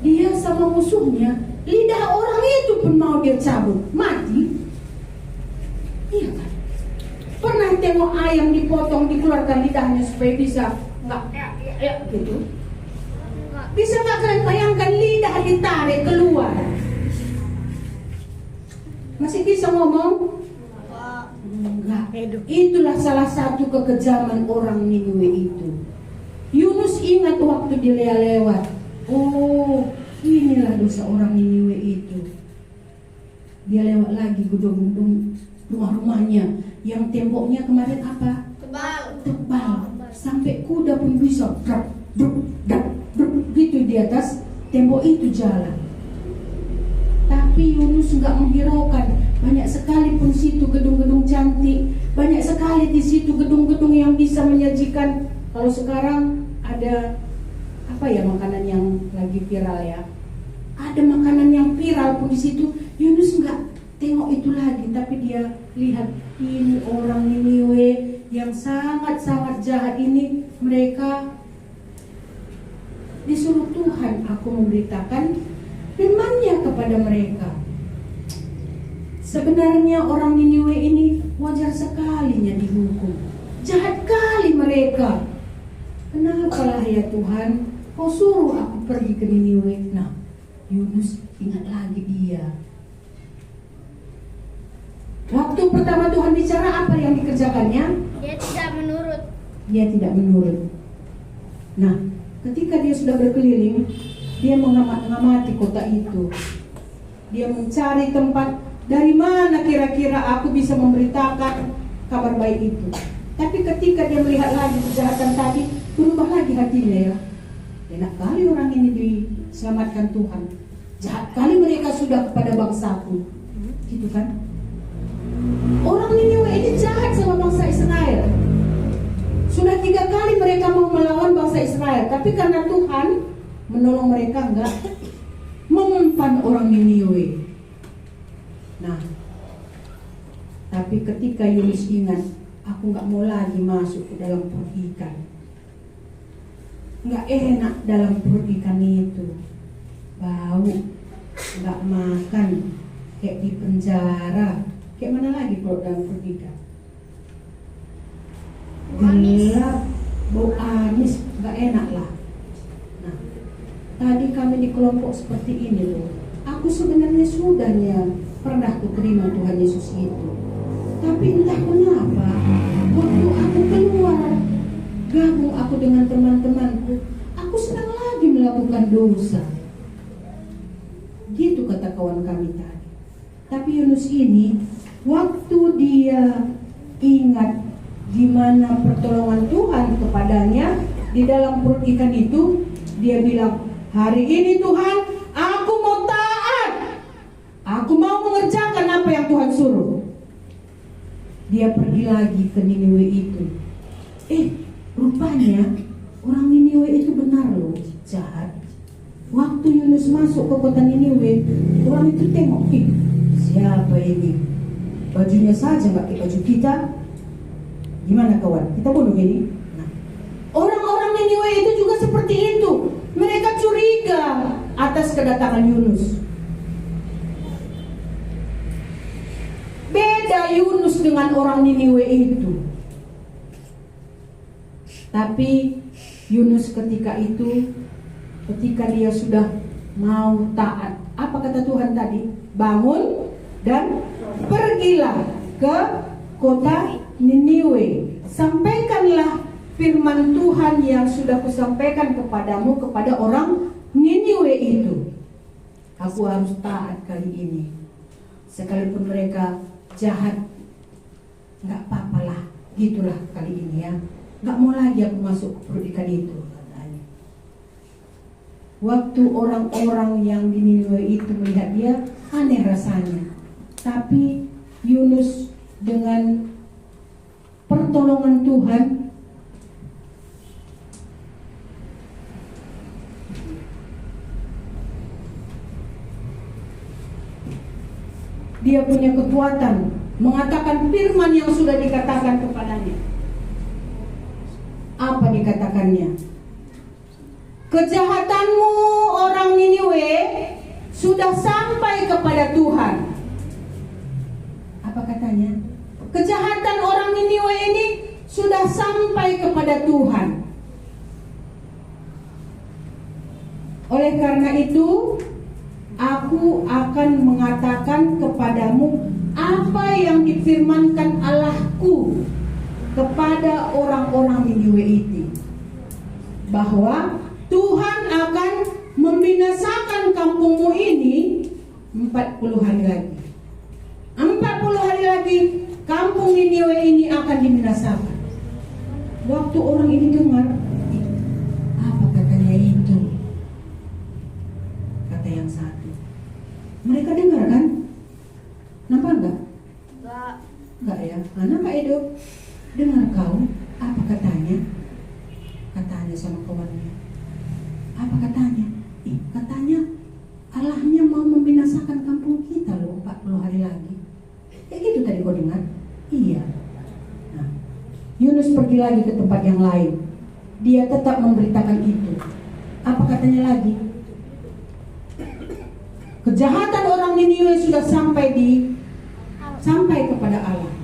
dia sama musuhnya, lidah orang itu pun mau dia cabut, mati. Iya kan? Pernah tengok ayam dipotong, dikeluarkan lidahnya supaya bisa nggak gitu? Bisa nggak kalian bayangkan lidah ditarik keluar? Masih bisa ngomong? Enggak. Itulah salah satu kekejaman orang Niniwe itu. Yunus ingat waktu dia lewat. Oh, inilah dosa orang Niniwe itu. Dia lewat lagi gedung-gedung rumah-rumahnya yang temboknya kemarin apa? Tebal. Sampai kuda pun bisa gitu di atas tembok itu jalan. Tapi Yunus nggak menghiraukan. Banyak sekali pun situ gedung-gedung cantik. Banyak sekali di situ gedung-gedung yang bisa menyajikan Kalau sekarang ada apa ya makanan yang lagi viral ya? Ada makanan yang viral pun di situ Yunus nggak tengok itu lagi, tapi dia lihat ini orang Niniwe yang sangat-sangat jahat ini, mereka disuruh Tuhan aku memberitakan firman-Nya kepada mereka. Sebenarnya orang Niniwe ini wajar sekalinya dihukum. Jahat kali mereka. Kenapalah ya Tuhan, kau suruh aku pergi ke Niniwe? Nah, Yunus ingat lagi dia. Waktu pertama Tuhan bicara, apa yang dikerjakannya? Dia tidak menurut. Dia tidak menurut. Nah, ketika dia sudah berkeliling, dia mengamati kota itu. Dia mencari tempat, dari mana kira-kira aku bisa memberitakan kabar baik itu. Tapi ketika dia melihat lagi kejahatan tadi, berubah lagi hatinya ya. Enak kali orang ini diselamatkan Tuhan. Jahat kali mereka sudah kepada bangsaku. Gitu kan? Orang Niniwe ini jahat sama bangsa Israel. Sudah 3 kali mereka mau melawan bangsa Israel, tapi karena Tuhan menolong mereka, enggak memempan orang Niniwe. Nah, tapi ketika Yunus ingat, aku enggak mau lagi masuk ke dalam perut ikan. Enggak enak dalam perut ikan itu, bau, enggak makan, kayak di penjara. Kayak mana lagi kalau dalam perut ikan? Gelap, bau amis, gak enak lah. Nah, tadi kami di kelompok seperti ini loh. Aku sebenarnya sudahnya pernah terima Tuhan Yesus itu. Tapi entah kenapa, waktu aku keluar, gabung aku dengan teman-temanku, aku sedang lagi melakukan dosa. Gitu kata kawan kami tadi. Tapi Yunus ini, waktu dia ingat gimana pertolongan Tuhan kepadanya di dalam perut ikan itu, dia bilang, hari ini Tuhan, aku mau taat. Aku mau mengerjakan apa yang Tuhan suruh. Dia pergi lagi ke Niniwe itu. Rupanya orang Niniwe itu benar loh, jahat. Waktu Yunus masuk ke kota Niniwe, orang itu tengok, siapa ini? Bajunya saja nggak kayak baju kita. Gimana kawan? Kita bunuh ini. Nah, orang-orang Niniwe itu juga seperti itu. Mereka curiga atas kedatangan Yunus. Beda Yunus dengan orang Niniwe itu. Tapi Yunus ketika itu, ketika dia sudah mau taat, apa kata Tuhan tadi? Bangun dan pergilah ke kota Niniwe. Sampaikanlah firman Tuhan yang sudah kusampaikan kepadamu kepada orang Niniwe itu. Aku harus taat kali ini. Sekalipun mereka jahat, gak apa-apalah. Gitulah kali ini ya. Gak mau lagi aku masuk ke perut ikan itu, katanya. Waktu orang-orang yang di Niniwe itu melihat dia, aneh rasanya. Tapi Yunus dengan pertolongan Tuhan, dia punya kekuatan mengatakan firman yang sudah dikatakan kepadanya. Apa dikatakannya? Kejahatanmu orang Niniwe sudah sampai kepada Tuhan. Apa katanya? Kejahatan orang Niniwe ini sudah sampai kepada Tuhan. Oleh karena itu, aku akan mengatakan kepadamu apa yang difirmankan Allahku kepada orang-orang Niniwe itu, bahwa Tuhan akan membinasakan kampungmu ini 40 hari lagi. 40 hari lagi kampung Niniwe ini akan dibinasakan. Waktu orang ini dengar, apa katanya itu? Kata yang satu. Mereka dengar kan? Nampak enggak? Enggak. Enggak ya? Mana Kak Edo? Dengar kau? Apa katanya? tanya sama kawannya. Apa katanya? Katanya Allahnya mau membinasakan kampung kita loh 40 hari lagi. Gitu tadi kau dengar? Iya. Nah, Yunus pergi lagi ke tempat yang lain. Dia tetap memberitakan itu. Apa katanya lagi? Kejahatan orang Niniwe sudah sampai kepada Allah.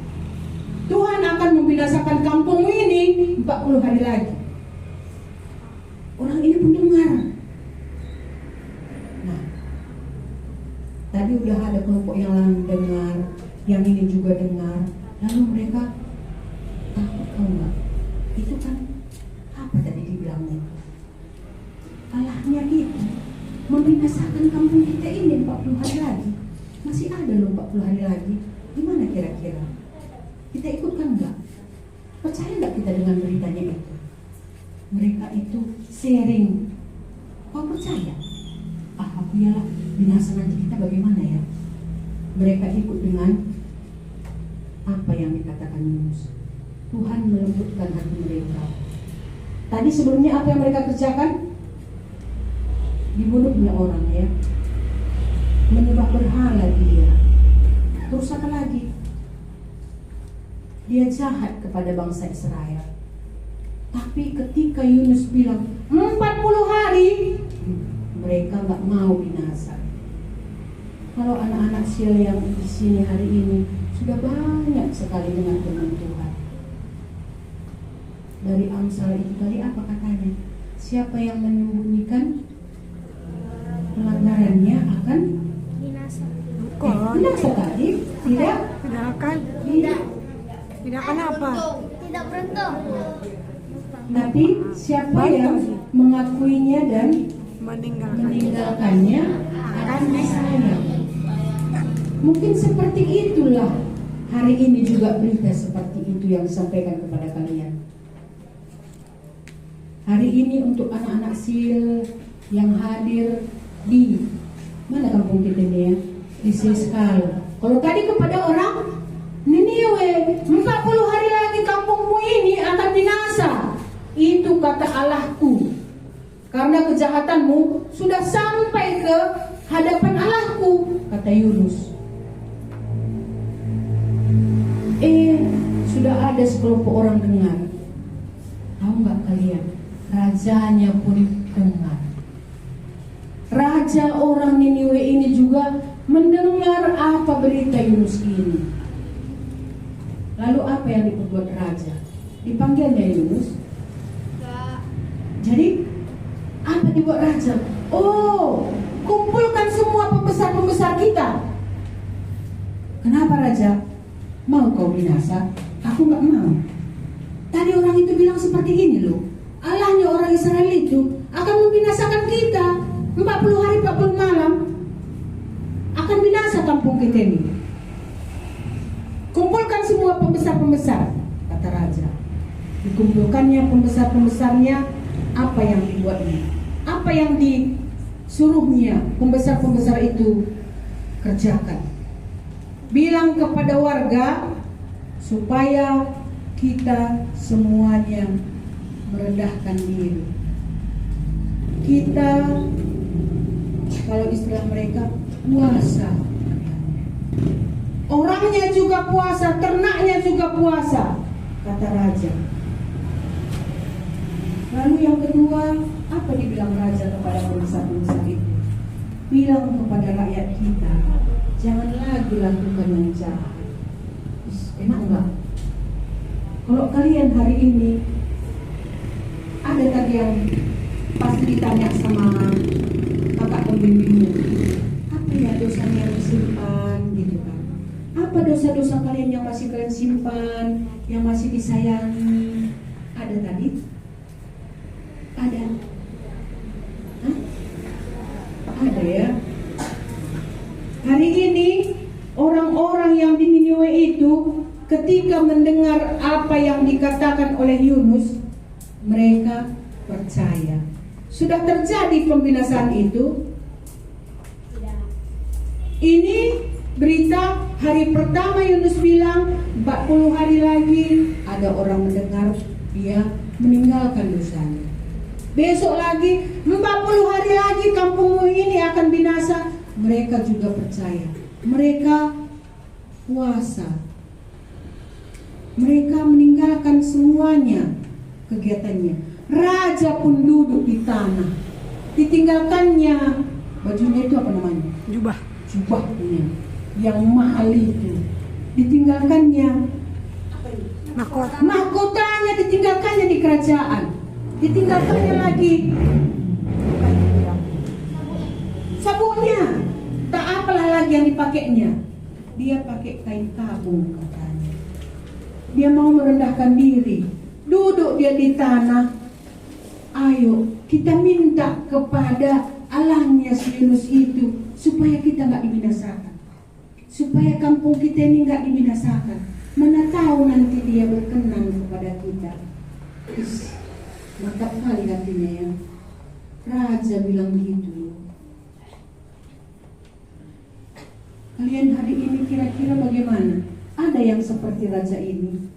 Tuhan akan membinasakan kampung ini 40 hari lagi. Orang ini pun dengar. Nah, tadi udah ada kelompok yang lain dengar, yang ini juga dengar. Lalu mereka takut, tahu nggak? Itu kan apa tadi dibilangnya? Allahnya itu membinasakan kampung kita ini 40 hari lagi. Masih ada loh 40 hari lagi. Gimana kira-kira? Kita ikutkan nggak? Percaya nggak kita dengan beritanya itu? Mereka itu sharing. Kau percaya? Aku yalah, binasa nanti kita bagaimana ya? Mereka ikut dengan apa yang dikatakan Yunus. Tuhan melembutkan hati mereka. Tadi sebelumnya apa yang mereka kerjakan? Dibunuhnya orang ya, menyembah berhala dia. Terus apa lagi? Dia jahat kepada bangsa Israel. Tapi ketika Yunus bilang 40 hari, mereka nggak mau binasa. Kalau anak-anak Sil yang di sini hari ini sudah banyak sekali dengar firman Tuhan. Dari Amsal itu tadi apa katanya? Siapa yang menyembunyikan pelanggarannya akan binasa. binasa tadi? Tidak Tidak akan apa? Tidak beruntung. Tapi siapa yang mengakuinya dan meninggalkannya akan disayang. Mungkin seperti itulah hari ini juga berita seperti itu yang disampaikan kepada kalian. Hari ini untuk anak-anak Sil yang hadir di mana kampung kita ini ya? Di Siskal. Kalau tadi kepada orang Niniwe, 40 hari lagi kampungmu ini akan binasa. Itu kata Allahku. Karena kejahatanmu sudah sampai ke hadapan Allahku, kata Yunus. Sudah ada sekelompok orang dengar. Tahu nggak kalian? Rajanya pun dengar. Raja orang Niniwe ini juga mendengar apa berita Yunus ini. Lalu apa yang diperbuat raja? Dipanggilnya Yunus. Jadi apa dibuat raja? Kumpulkan semua pembesar-pembesar kita. Kenapa raja? Mau kau binasa? Aku nggak mau. Tadi orang itu bilang seperti ini loh. Allahnya orang Israel itu akan membinasakan kita 40 hari 40 malam. Akan binasa kampung kita ini. Kumpulkan semua pembesar-pembesar, kata raja. Dikumpulkannya pembesar-pembesarnya. Apa yang dibuatnya? Apa yang disuruhnya pembesar-pembesar itu kerjakan? Bilang kepada warga supaya kita semuanya merendahkan diri. Kita, kalau istilah mereka, puasa. Orangnya juga puasa, ternaknya juga puasa, kata raja. Lalu yang kedua, apa dibilang raja kepada pembesar-pembesar itu? Bilang kepada rakyat kita, jangan lagi lakukan yang jahat. Enak enggak? Kalau kalian hari ini ada tadi yang pasti ditanya sama kakak pembimbingnya, apa ya dosanya yang disimpan gitu kan? Apa dosa-dosa kalian yang masih kalian simpan, yang masih disayangi? Ada tadi? Ada. Hah? Ada ya. Hari ini orang-orang yang di Niniwe itu ketika mendengar apa yang dikatakan oleh Yunus, mereka percaya. Sudah terjadi pembinasaan itu? Ini berita hari pertama Yunus bilang 40 hari lagi ada orang mendengar dia meninggalkan dosanya. besok lagi 40 hari lagi kampungmu ini akan binasa. Mereka juga percaya. Mereka puasa. Mereka meninggalkan semuanya kegiatannya. Raja pun duduk di tanah. Ditinggalkannya bajunya itu apa namanya? Jubahnya yang mahal itu. Ditinggalkannya mahkotanya, ditinggalkannya di kerajaan. Ditinggalkannya lagi sabunnya. Tak apalah lagi yang dipakainya. Dia pakai kain tabung katanya. Dia mau merendahkan diri. Duduk dia di tanah. Ayo kita minta kepada Allahnya si Yunus itu supaya kita nggak dibinasakan, supaya kampung kita ini nggak dibinasakan. Mana tahu nanti dia berkenan kepada kita. Mantap kali hatinya ya. Raja bilang gitu. Kalian hari ini kira-kira bagaimana? Ada yang seperti raja ini?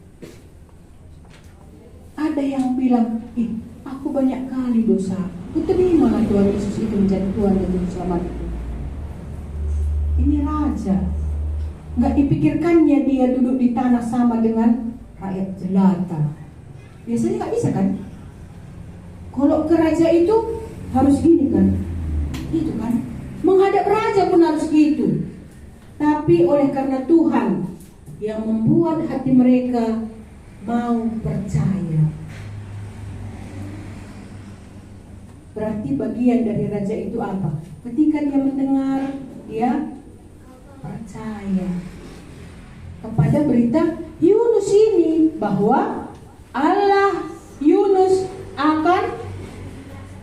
Ada yang bilang, aku banyak kali dosa. Kuterimalah Tuhan Yesus itu menjadi Tuhan dan Juru Selamatku. Ini raja. Nggak dipikirkannya dia duduk di tanah sama dengan rakyat jelata. Biasanya nggak bisa kan? Kalau ke raja itu harus gini kan? Gitu kan? Menghadap raja pun harus gitu. Tapi oleh karena Tuhan yang membuat hati mereka mau percaya. Berarti bagian dari raja itu apa? Ketika dia mendengar, dia percaya kepada berita Yunus ini, bahwa Allah Yunus akan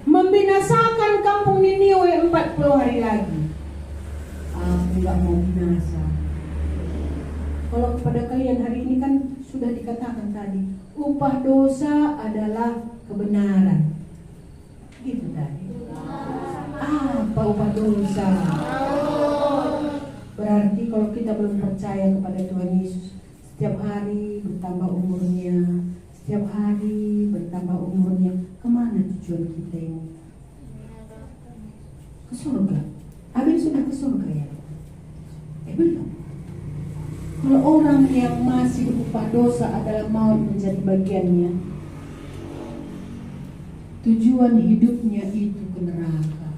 membinasakan kampung Niniwe 40 hari lagi. Aku gak mau binasa. Kalau kepada kalian hari ini kan sudah dikatakan tadi, upah dosa adalah kebenaran. Gitu tadi. Apa upah dosa? Berarti kalau kita belum percaya kepada Tuhan Yesus, setiap hari bertambah umurnya, setiap hari bertambah umurnya, kemana tujuan kita ini? Ke surga. Abel sudah ke surga ya? Belum. Kalau orang yang masih upah dosa adalah maut menjadi bagiannya, tujuan hidupnya itu ke neraka.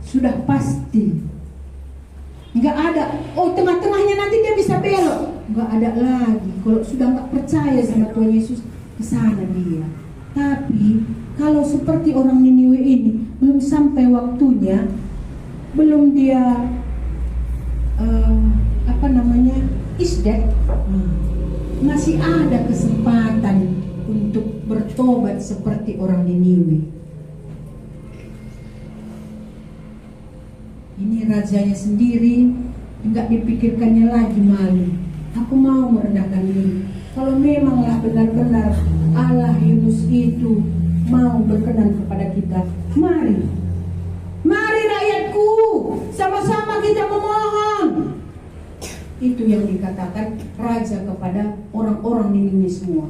Sudah pasti. Nggak ada, tengah-tengahnya nanti dia bisa belok. Nggak ada lagi. Kalau sudah nggak percaya sama Tuhan Yesus, kesana dia. Tapi kalau seperti orang Niniwe ini, belum sampai waktunya, belum dia isdet, masih ada kesempatan untuk bertobat seperti orang Niniwe. Ini rajanya sendiri, enggak dipikirkannya lagi malu. Aku mau merendahkan diri. Kalau memanglah benar-benar Allah Yunus itu mau berkenan kepada kita, mari rakyatku, sama-sama kita memohon. Itu yang dikatakan raja kepada orang-orang Niniwe semua.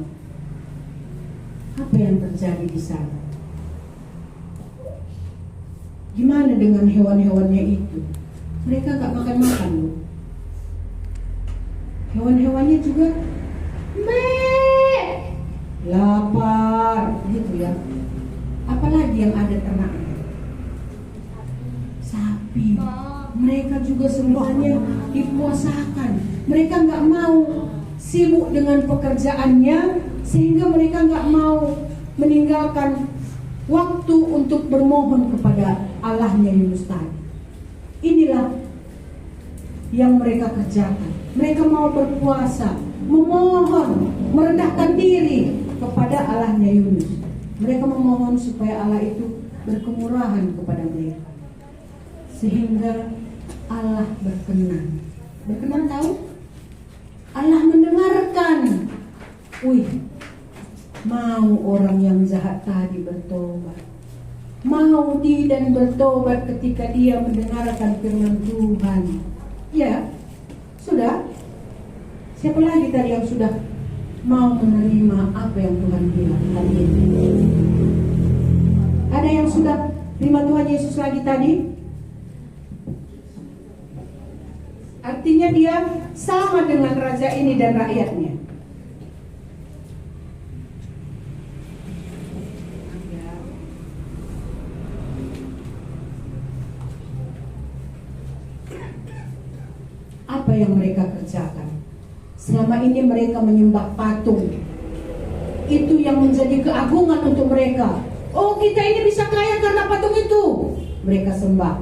Apa yang terjadi di sana? Gimana dengan hewan-hewannya itu? Mereka gak makan-makan loh. Hewan-hewannya juga lapar gitu ya. Apalagi yang ada ternaknya, sapi. Mereka juga semuanya dipuasakan. Mereka gak mau sibuk dengan pekerjaannya, sehingga mereka gak mau meninggalkan waktu untuk bermohon kepada Allahnya Yunus tadi. Inilah yang mereka kerjakan. Mereka mau berpuasa, memohon, merendahkan diri kepada Allahnya Yunus. Mereka memohon supaya Allah itu berkemurahan kepada mereka, sehingga Allah berkenan. Berkenan tahu? Allah mendengarkan. Mau orang yang jahat tadi bertobat. Mau tidak bertobat ketika dia mendengarkan firman Tuhan. Ya, sudah. Siapa lagi tadi yang sudah mau menerima apa yang Tuhan bilang hari ini? Ada yang sudah terima Tuhan Yesus lagi tadi? Artinya dia sama dengan raja ini dan rakyatnya. Apa yang mereka kerjakan? Selama ini mereka menyembah patung. Itu yang menjadi keagungan untuk mereka. Oh, kita ini bisa kaya karena patung itu. Mereka sembah.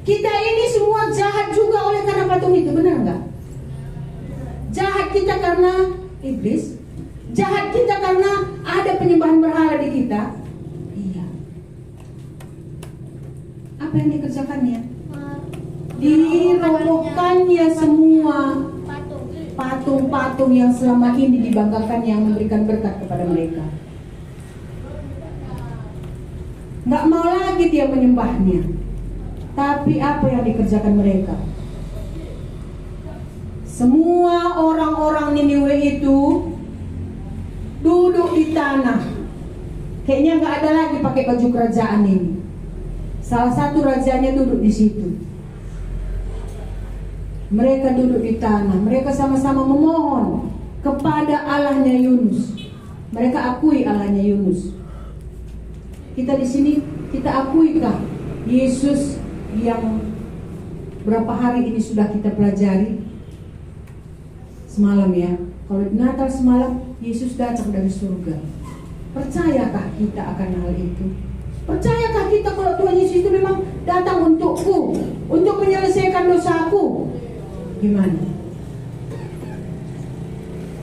Kita ini semua jahat juga oleh karena patung itu, benar nggak? Jahat kita karena iblis. Jahat kita karena ada penyembahan berhala di kita. Iya. Apa yang dikerjakannya? Dirobohkannya semua patung-patung yang selama ini dibanggakan, yang memberikan berkat kepada mereka. Nggak mau lagi dia menyembahnya. Tapi apa yang dikerjakan mereka? Semua orang-orang Niniwe itu duduk di tanah. Kayaknya nggak ada lagi pakai baju kerajaan ini. Salah satu rajanya duduk di situ. Mereka duduk di tanah. Mereka sama-sama memohon kepada Allahnya Yunus. Mereka akui Allahnya Yunus. Kita di sini, kita akuikah Yesus yang berapa hari ini sudah kita pelajari? Semalam ya. Kalau di Natal semalam, Yesus datang dari surga. Percayakah kita akan hal itu? Percayakah kita kalau Tuhan Yesus itu memang datang untukku, untuk menyelesaikan dosaku? Gimana?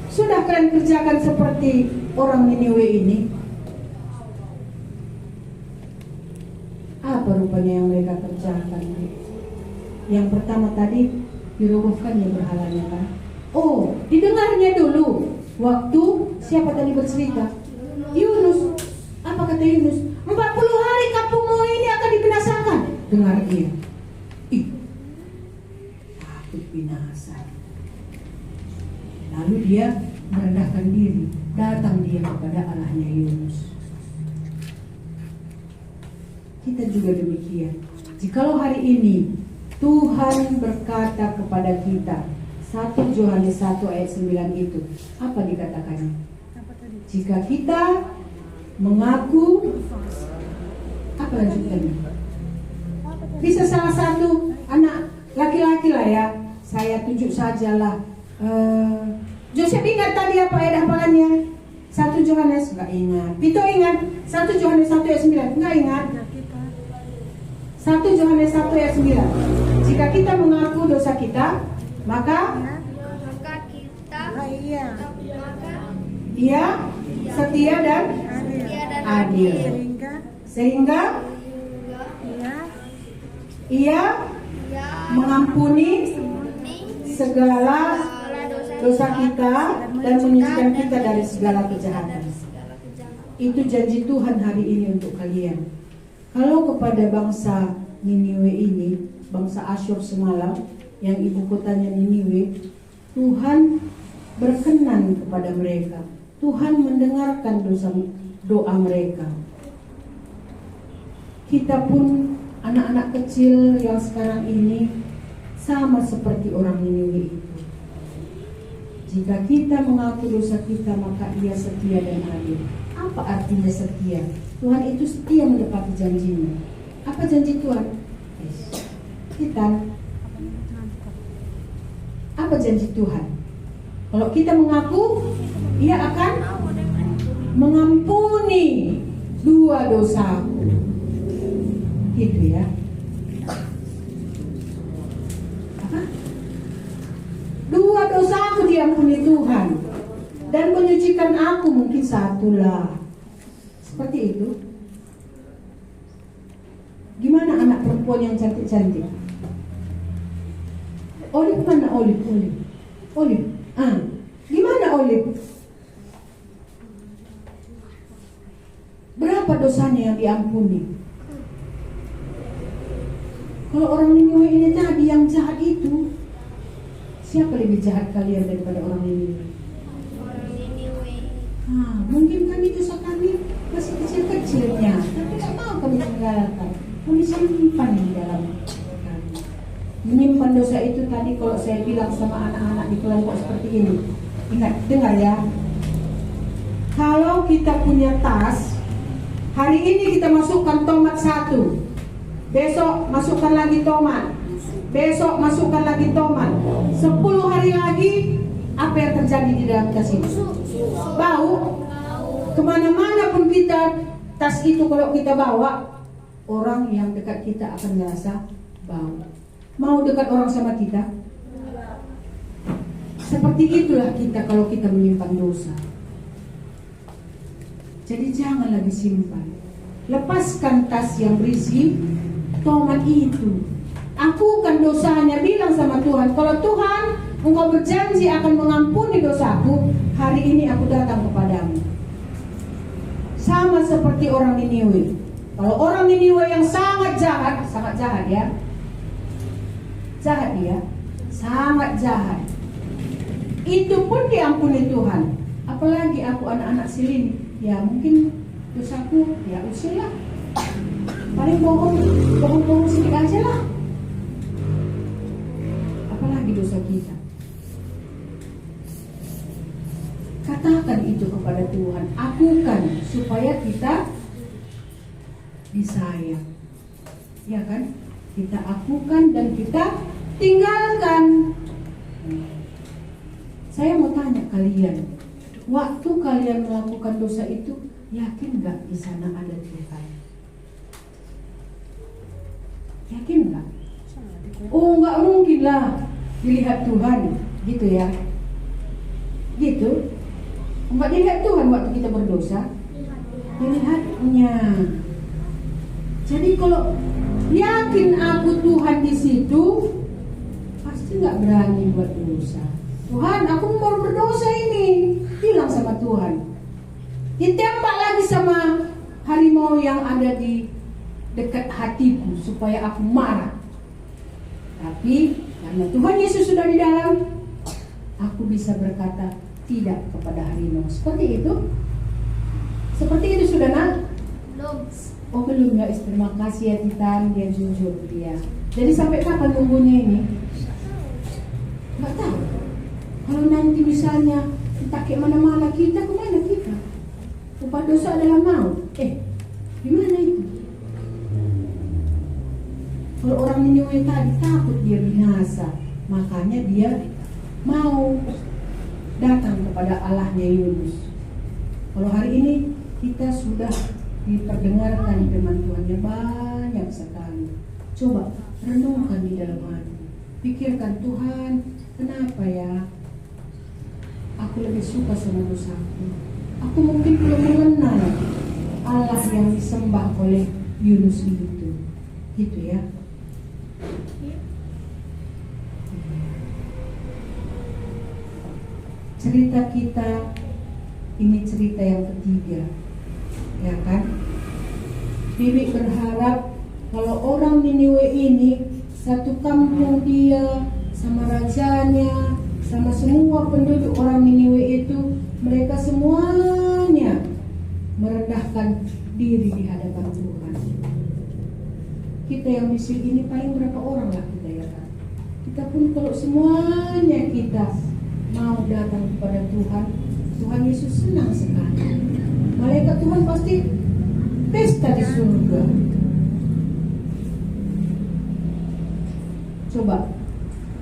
Sudah kalian kerjakan seperti orang Niniwe ini? Apa rupanya yang mereka kerjakan? Yang pertama tadi dirobohkannya berhalanya kan? Oh, didengarnya dulu. Waktu siapa tadi bercerita? Yunus. Apa kata Yunus? 40 hari kampungmu ini akan dibinasakan. Dengar dia. Ih, takut binasa. Lalu dia merendahkan diri. Datang dia kepada Allahnya Yunus. Kita juga demikian. Jikalau hari ini Tuhan berkata kepada kita, 1 Yohanes 1 ayat 9 itu, apa dikatakannya? Jika kita mengaku, apa lanjutannya? Bisa salah satu anak laki-laki lah ya, saya tunjuk sajalah. Joseph ingat tadi apa ayat hafalannya? 1 Yohanes, enggak ingat. Vito ingat 1 Yohanes 1 ayat 9, enggak ingat. 1 Yohanes 1 ayat 9. Jika kita mengaku dosa kita, maka kita Dia setia dan adil. Sehingga Ia mengampuni segala dosa kita dan menyucikan kita dari segala kejahatan. Itu janji Tuhan hari ini untuk kalian. Kalau kepada bangsa Niniwe ini, bangsa Asyur semalam yang ibu kotanya Niniwe, Tuhan berkenan kepada mereka. Tuhan mendengarkan doa mereka. Kita pun anak-anak kecil yang sekarang ini sama seperti orang Niniwe itu. Jika kita mengaku dosa kita, maka Ia setia dan adil. Apa artinya setia? Tuhan itu setia menepati janjinya. Apa janji Tuhan? Kita. Apa janji Tuhan? Kalau kita mengaku, Ia akan mengampuni 2 dosaku. Itu ya. Apa? 2 dosaku diampuni Tuhan. Dan menyucikan aku mungkin 1 lah. Seperti itu. Gimana anak perempuan yang cantik-cantik? Olive mana Olive? Gimana Olive? Berapa dosanya yang diampuni? Kalau orang Niniwe ini tadi yang jahat itu, siapa lebih jahat kalian daripada orang Niniwe? Mungkin kami dosa kami masih kecil-kecilnya, tapi tak mau kami tinggalkan. Kami simpan di dalam kami. Menyimpan dosa itu tadi kalau saya bilang sama anak-anak di kelompok seperti ini. Ingat, dengar ya. Kalau kita punya tas, hari ini kita masukkan tomat 1, besok masukkan lagi tomat, besok masukkan lagi tomat, 10 hari lagi, apa yang terjadi di dalam tas itu? Bau. Kemana-mana pun kita, tas itu kalau kita bawa, orang yang dekat kita akan merasa bau. Mau dekat orang sama kita? Seperti itulah kita kalau kita menyimpan dosa. Jadi jangan lagi simpan. Lepaskan tas yang berisi tomat itu. Akukan dosanya, bilang sama Tuhan, kalau Tuhan Engkau berjanji akan mengampuni dosaku, hari ini aku datang kepadamu. Sama seperti orang Niniwe. Kalau orang Niniwe yang sangat jahat ya, jahat dia, sangat jahat, itu pun diampuni Tuhan. Apalagi aku anak-anak silin, ya mungkin dosaku ya usilah, paling bohong sedikit aja lah. Apalagi dosa kita. Katakan itu kepada Tuhan, akukan supaya kita disayang, ya kan? Kita akukan dan kita tinggalkan. Saya mau tanya kalian, waktu kalian melakukan dosa itu, yakin nggak di sana ada Tuhan? Yakin nggak? Oh, nggak mungkin lah dilihat Tuhan, gitu ya? Gitu? Enggak dilihat Tuhan waktu kita berdosa, dilihatnya. Jadi kalau yakin aku Tuhan di situ, pasti nggak berani buat dosa. Tuhan, aku mau berdosa ini, bilang sama Tuhan. Ditembak lagi sama harimau yang ada di dekat hatiku supaya aku marah. Tapi karena Tuhan Yesus sudah di dalam, aku bisa berkata tidak kepada harimau. Seperti itu? Seperti itu sudah nak? Belum. Oh belum ya, terima kasih ya Titan, dia jujur dia. Jadi sampai kapan nunggunya ini? Nggak tahu. Kalau nanti misalnya kita ke mana-mana, kita kemana kita? Upah dosa adalah maut. Gimana itu? Kalau orang Niniwe tadi takut dia binasa, makanya dia mau datang kepada Allahnya Yunus. Kalau hari ini kita sudah diperdengarkan firman Tuhannya banyak sekali. Coba renungkan di dalam hati. Pikirkan, Tuhan, kenapa ya aku lebih suka sama dosaku? Aku mungkin belum mengenal Allah yang disembah oleh Yunus itu. Gitu ya. Cerita kita ini cerita yang ketiga, ya kan? Bibi berharap kalau orang Niniwe ini satu kampung dia sama rajanya, sama semua penduduk orang Niniwe itu, mereka semuanya merendahkan diri di hadapan Tuhan. Kita yang di sini paling berapa orang lah kita ya kan? Kita pun kalau semuanya kita mau datang kepada Tuhan, Tuhan Yesus senang sekali. Malaikat Tuhan pasti pesta di surga. Coba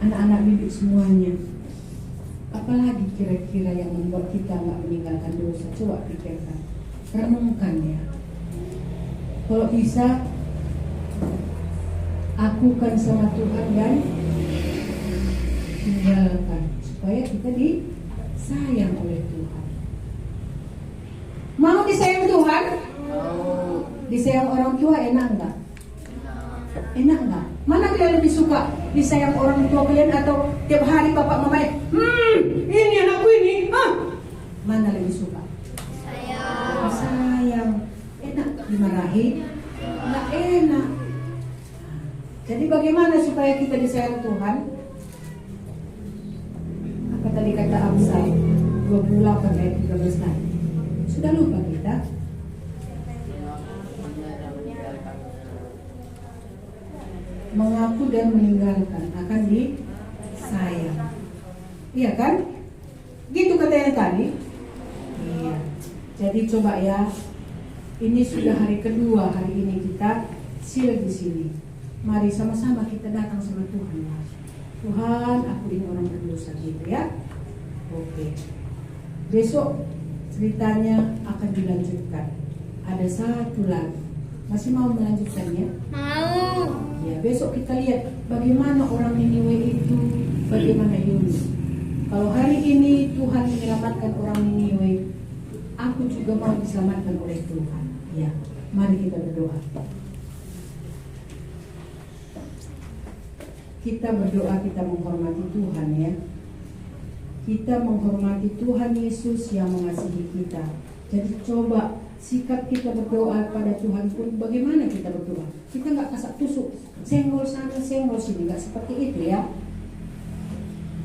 anak-anak bibi semuanya, apalagi kira-kira yang membuat kita nggak meninggalkan dosa? Coba pikirkan, renungkan ya. Kalau bisa, akukan sama Tuhan dan tinggalkan, supaya kita disayang oleh Tuhan. Mau disayang Tuhan? Disayang orang tua enak enggak? Enak enggak? Mana kalian lebih suka disayang orang tua kalian atau tiap hari bapak mama ini anakku ini? Mana lebih suka? Sayang. Enak dimarahi? Enggak enak. Jadi bagaimana supaya kita disayang Tuhan? Apa tadi kata Amsal 28 ayat 13 tadi? Sudah lupa kita? Mengaku dan meninggalkan akan disayang. Iya kan? Gitu katanya tadi. Iya. Jadi coba ya. Ini sudah hari kedua hari ini kita silat di sini. Mari sama-sama kita datang sama Tuhan. Tuhan, aku ini orang berdosa gitu ya. Oke. Besok ceritanya akan dilanjutkan. Ada satu lagi. Masih mau melanjutkannya? Mau. Ya, besok kita lihat bagaimana orang Niniwe itu, bagaimana Yunus. Kalau hari ini Tuhan menyelamatkan orang Niniwe, aku juga mau diselamatkan oleh Tuhan. Ya, mari kita berdoa. Kita berdoa, kita menghormati Tuhan ya. Kita menghormati Tuhan Yesus yang mengasihi kita. Jadi coba sikap kita berdoa pada Tuhan pun bagaimana kita berdoa. Kita nggak kasak tusuk, senggol sana, senggol sini, nggak seperti itu ya.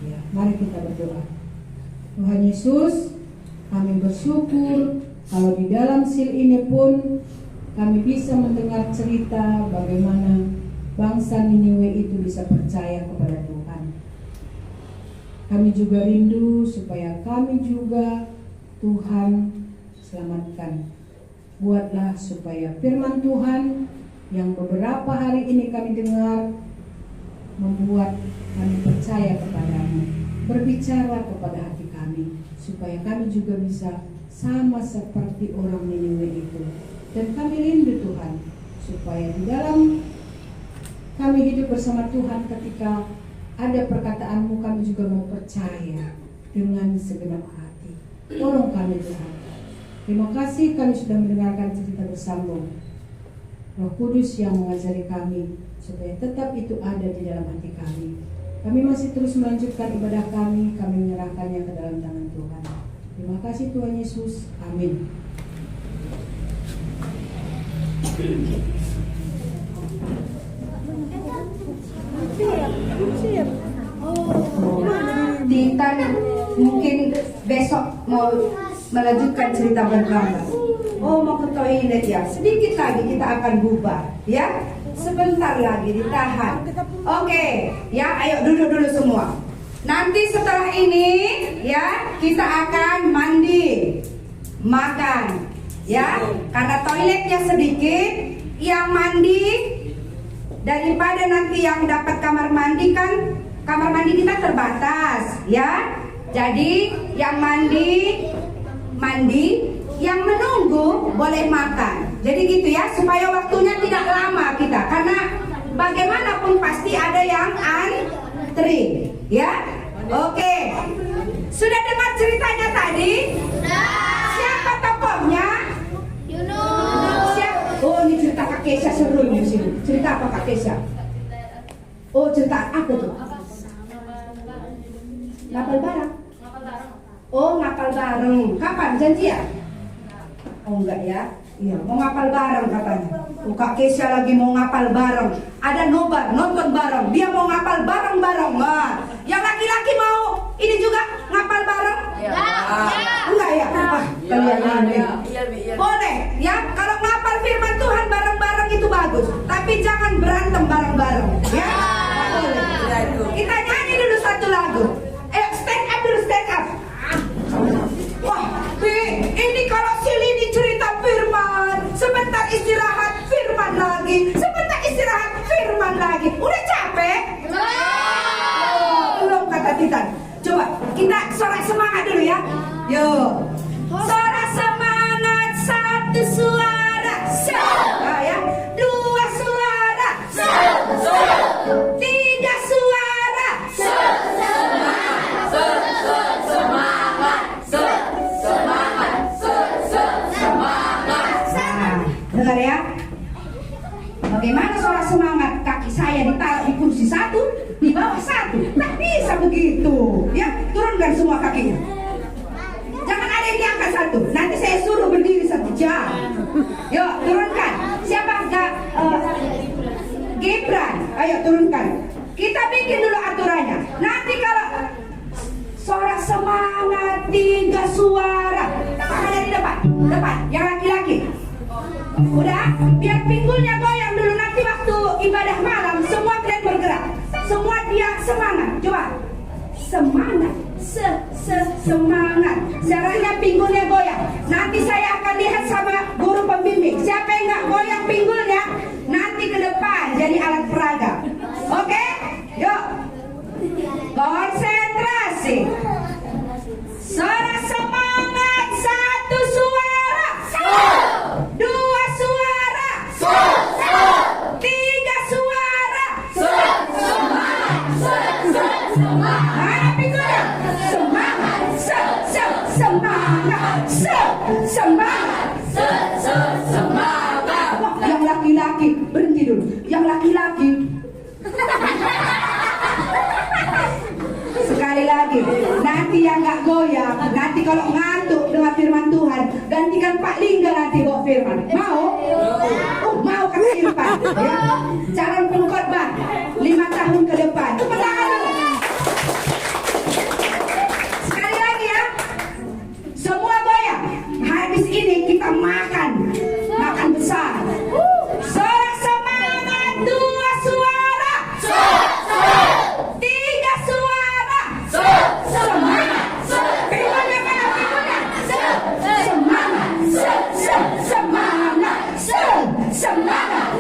Ya, mari kita berdoa. Tuhan Yesus, kami bersyukur kalau di dalam sil ini pun kami bisa mendengar cerita bagaimana bangsa Niniwe itu bisa percaya kepada Tuhan. Kami juga rindu supaya kami juga Tuhan selamatkan. Buatlah supaya firman Tuhan yang beberapa hari ini kami dengar membuat kami percaya kepadamu, berbicara kepada hati kami, supaya kami juga bisa sama seperti orang Niniwe itu. Dan kami rindu Tuhan, supaya di dalam kami hidup bersama Tuhan, ketika ada perkataanmu kami juga mau percaya dengan segenap hati. Tolong kami Tuhan. Terima kasih kami sudah mendengarkan cerita bersambung. Roh Kudus yang mengajari kami supaya tetap itu ada di dalam hati kami. Kami masih terus melanjutkan ibadah kami menyerahkannya ke dalam tangan Tuhan. Terima kasih Tuhan Yesus. Amin. Tintan mungkin besok mau melanjutkan cerita bersama. Oh, mau ke toilet ya. Sedikit lagi kita akan bubar, ya. Sebentar lagi ditahan. Oke, ya, ayo duduk dulu semua. Nanti setelah ini, ya, kita akan mandi, makan, ya. Karena toiletnya sedikit, yang mandi daripada nanti yang dapat kamar mandi kan, kamar mandi kita terbatas, ya. Jadi yang mandi, yang menunggu boleh makan. Jadi gitu ya, supaya waktunya tidak lama kita. Karena bagaimanapun pasti ada yang antri, ya. Oke. Sudah dengar ceritanya tadi? Siapa tokohnya? Yunus. Siapa? Oh, ini cerita Kak Kesha seru nih di sini. Cerita apa Kak Kesha? Oh, cerita apa tuh? Ngapal bareng. Oh, ngapal bareng. Kapan janjian? Oh, enggak ya. Iya, mau ngapal bareng katanya. Oh, Kak Kesha lagi mau ngapal bareng. Ada nobar, nonton bareng. Dia mau ngapal bareng-bareng. Nah, yang laki-laki mau ini juga ngapal bareng? Ya. Enggak ya? Kalian ini. Boleh ya, kalau ngapal firman Tuhan bareng-bareng itu bagus. Tapi jangan berantem bareng-bareng. Ya? Boleh. Kita nyanyi dulu satu lagu. Stand up dulu, stand up. Wah, ini kalau ini cerita firman, sebentar istirahat firman lagi, sebentar istirahat firman lagi. Udah capek? Belum kata Titan. Coba kita sorak semangat dulu ya. Yo, sorak semangat, satu suara, nah, ya. Dua suara, tiga suara, dengar ya. Bagaimana sorak semangat? Kaki saya ditaruh di kursi satu, di bawah satu. Tak bisa begitu. Ya, turunkan semua kakinya. Jangan ada yang diangkat satu. Nanti saya suruh berdiri 1 jam. Yuk, turunkan. Siapa? Gibran. Ayo turunkan. Kita bikin dulu aturannya. Nanti kalau sorak semangat 3 suara, tangan di depan. Depan, yang laki-laki. Udah, biar pinggulnya goyang dulu. Nanti waktu ibadah malam semua kalian bergerak. Semua dia semangat. Coba. Semangat. Semangat. Caranya pinggulnya goyang. Nanti saya akan lihat sama guru pembimbing. Siapa yang nggak goyang pinggulnya, nanti ke depan jadi alat peraga. Oke? Yuk. Konsentrasi. Suara semangat. Satu suara. Dua suara. Tiga suara. Mana pinggulnya? Semangat. Semangat. Wah, yang laki-laki berhenti dulu. Yang laki-laki. Sekali lagi, nanti yang nggak goyang, nanti kalau ngantuk dengan firman Tuhan, gantikan Pak Lingga nanti bawa firman. Mau? Mau ke depan. Ya. Calon pengkhotbah 5 tahun ke depan. Tepuk tangan dulu. Sekali lagi ya, semua goyang. Habis ini kita makan besar. Suara semangat, 2 suara. 3 suara. Semangat. Pinggulnya mana pinggulnya? Semangat.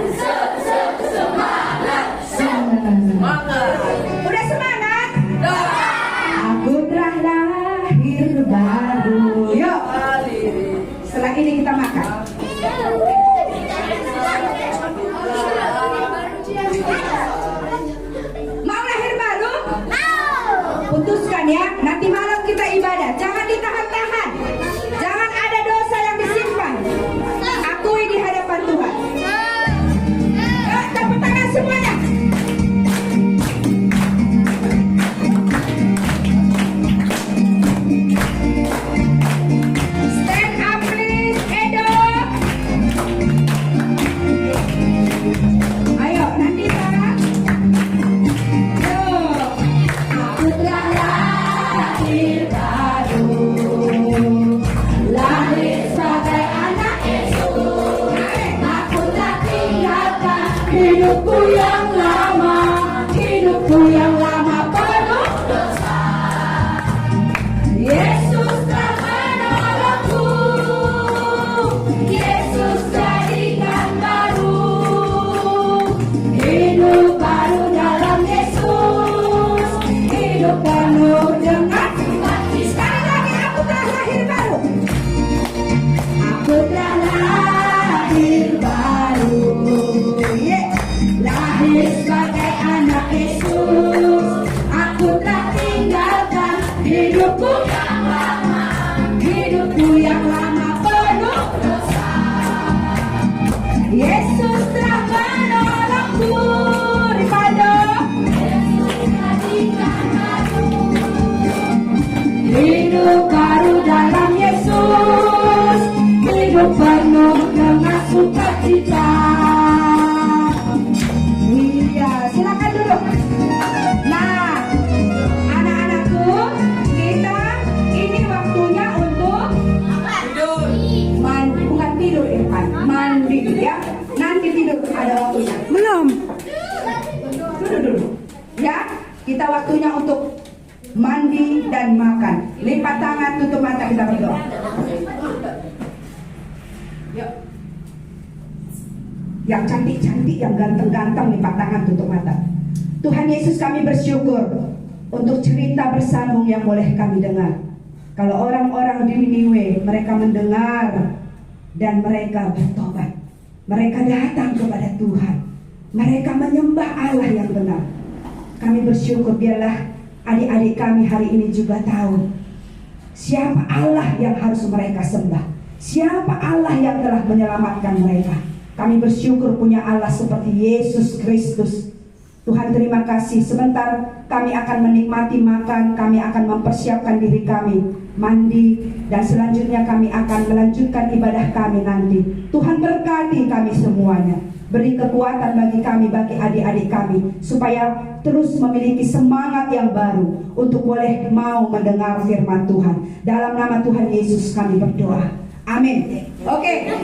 Udah semangat? Aku telah lahir baru. Yuk. Setelah ini kita makan. Mau lahir baru? Putuskan ya. Nanti malam kita ibadah. Jangan ditahan-tahan. Jangan ada dosa yang disimpan. Akui di hadapan Tuhan. Tepuk tangan semuanya. Stand up please, Edo. Ayo, nanti Pak. Yuk. Aku telah lahir baru, lahir sebagai anak Yesus. Aku tak tinggalkan hidupku yang lama, penuh dosa. Yesus telah menolongku, Yesus jadikan baru, hidup baru dalam Yesus, hidup penuh dengan sukacita. Sekali lagi, aku telah lahir baru. Aku telah lahir baru, lahir sebagai anak Yesus. Aku telah tinggalkan hidupku yang lama penuh dosa. Yesus telah menolongku. Ripado. Hidup baru dalam Yesus, hidup penuh dengan sukacita. Iya, silakan duduk. Nah, anak-anakku, kita ini waktunya untuk bukan tidur, Irfan, mandi ya. Nanti tidur ada waktunya. Belum. Duduk dulu. Ya, kita waktunya untuk mandi dan makan. Lipat tangan, tutup mata, kita berdoa. Yuk. Yang cantik-cantik, yang ganteng-ganteng, lipat tangan, tutup mata. Tuhan Yesus, kami bersyukur untuk cerita bersambung yang boleh kami dengar. Kalau orang-orang di Niniwe, mereka mendengar dan mereka bertobat. Mereka datang kepada Tuhan. Mereka menyembah Allah yang benar. Kami bersyukur, biarlah adik-adik kami hari ini juga tahu siapa Allah yang harus mereka sembah, siapa Allah yang telah menyelamatkan mereka. Kami bersyukur punya Allah seperti Yesus Kristus. Tuhan, terima kasih. Sebentar kami akan menikmati makan, kami akan mempersiapkan diri kami mandi, dan selanjutnya kami akan melanjutkan ibadah kami nanti. Tuhan berkati kami semuanya. Beri kekuatan bagi kami, bagi adik-adik kami, supaya terus memiliki semangat yang baru untuk boleh mau mendengar firman Tuhan. Dalam nama Tuhan Yesus kami berdoa. Amin. Oke.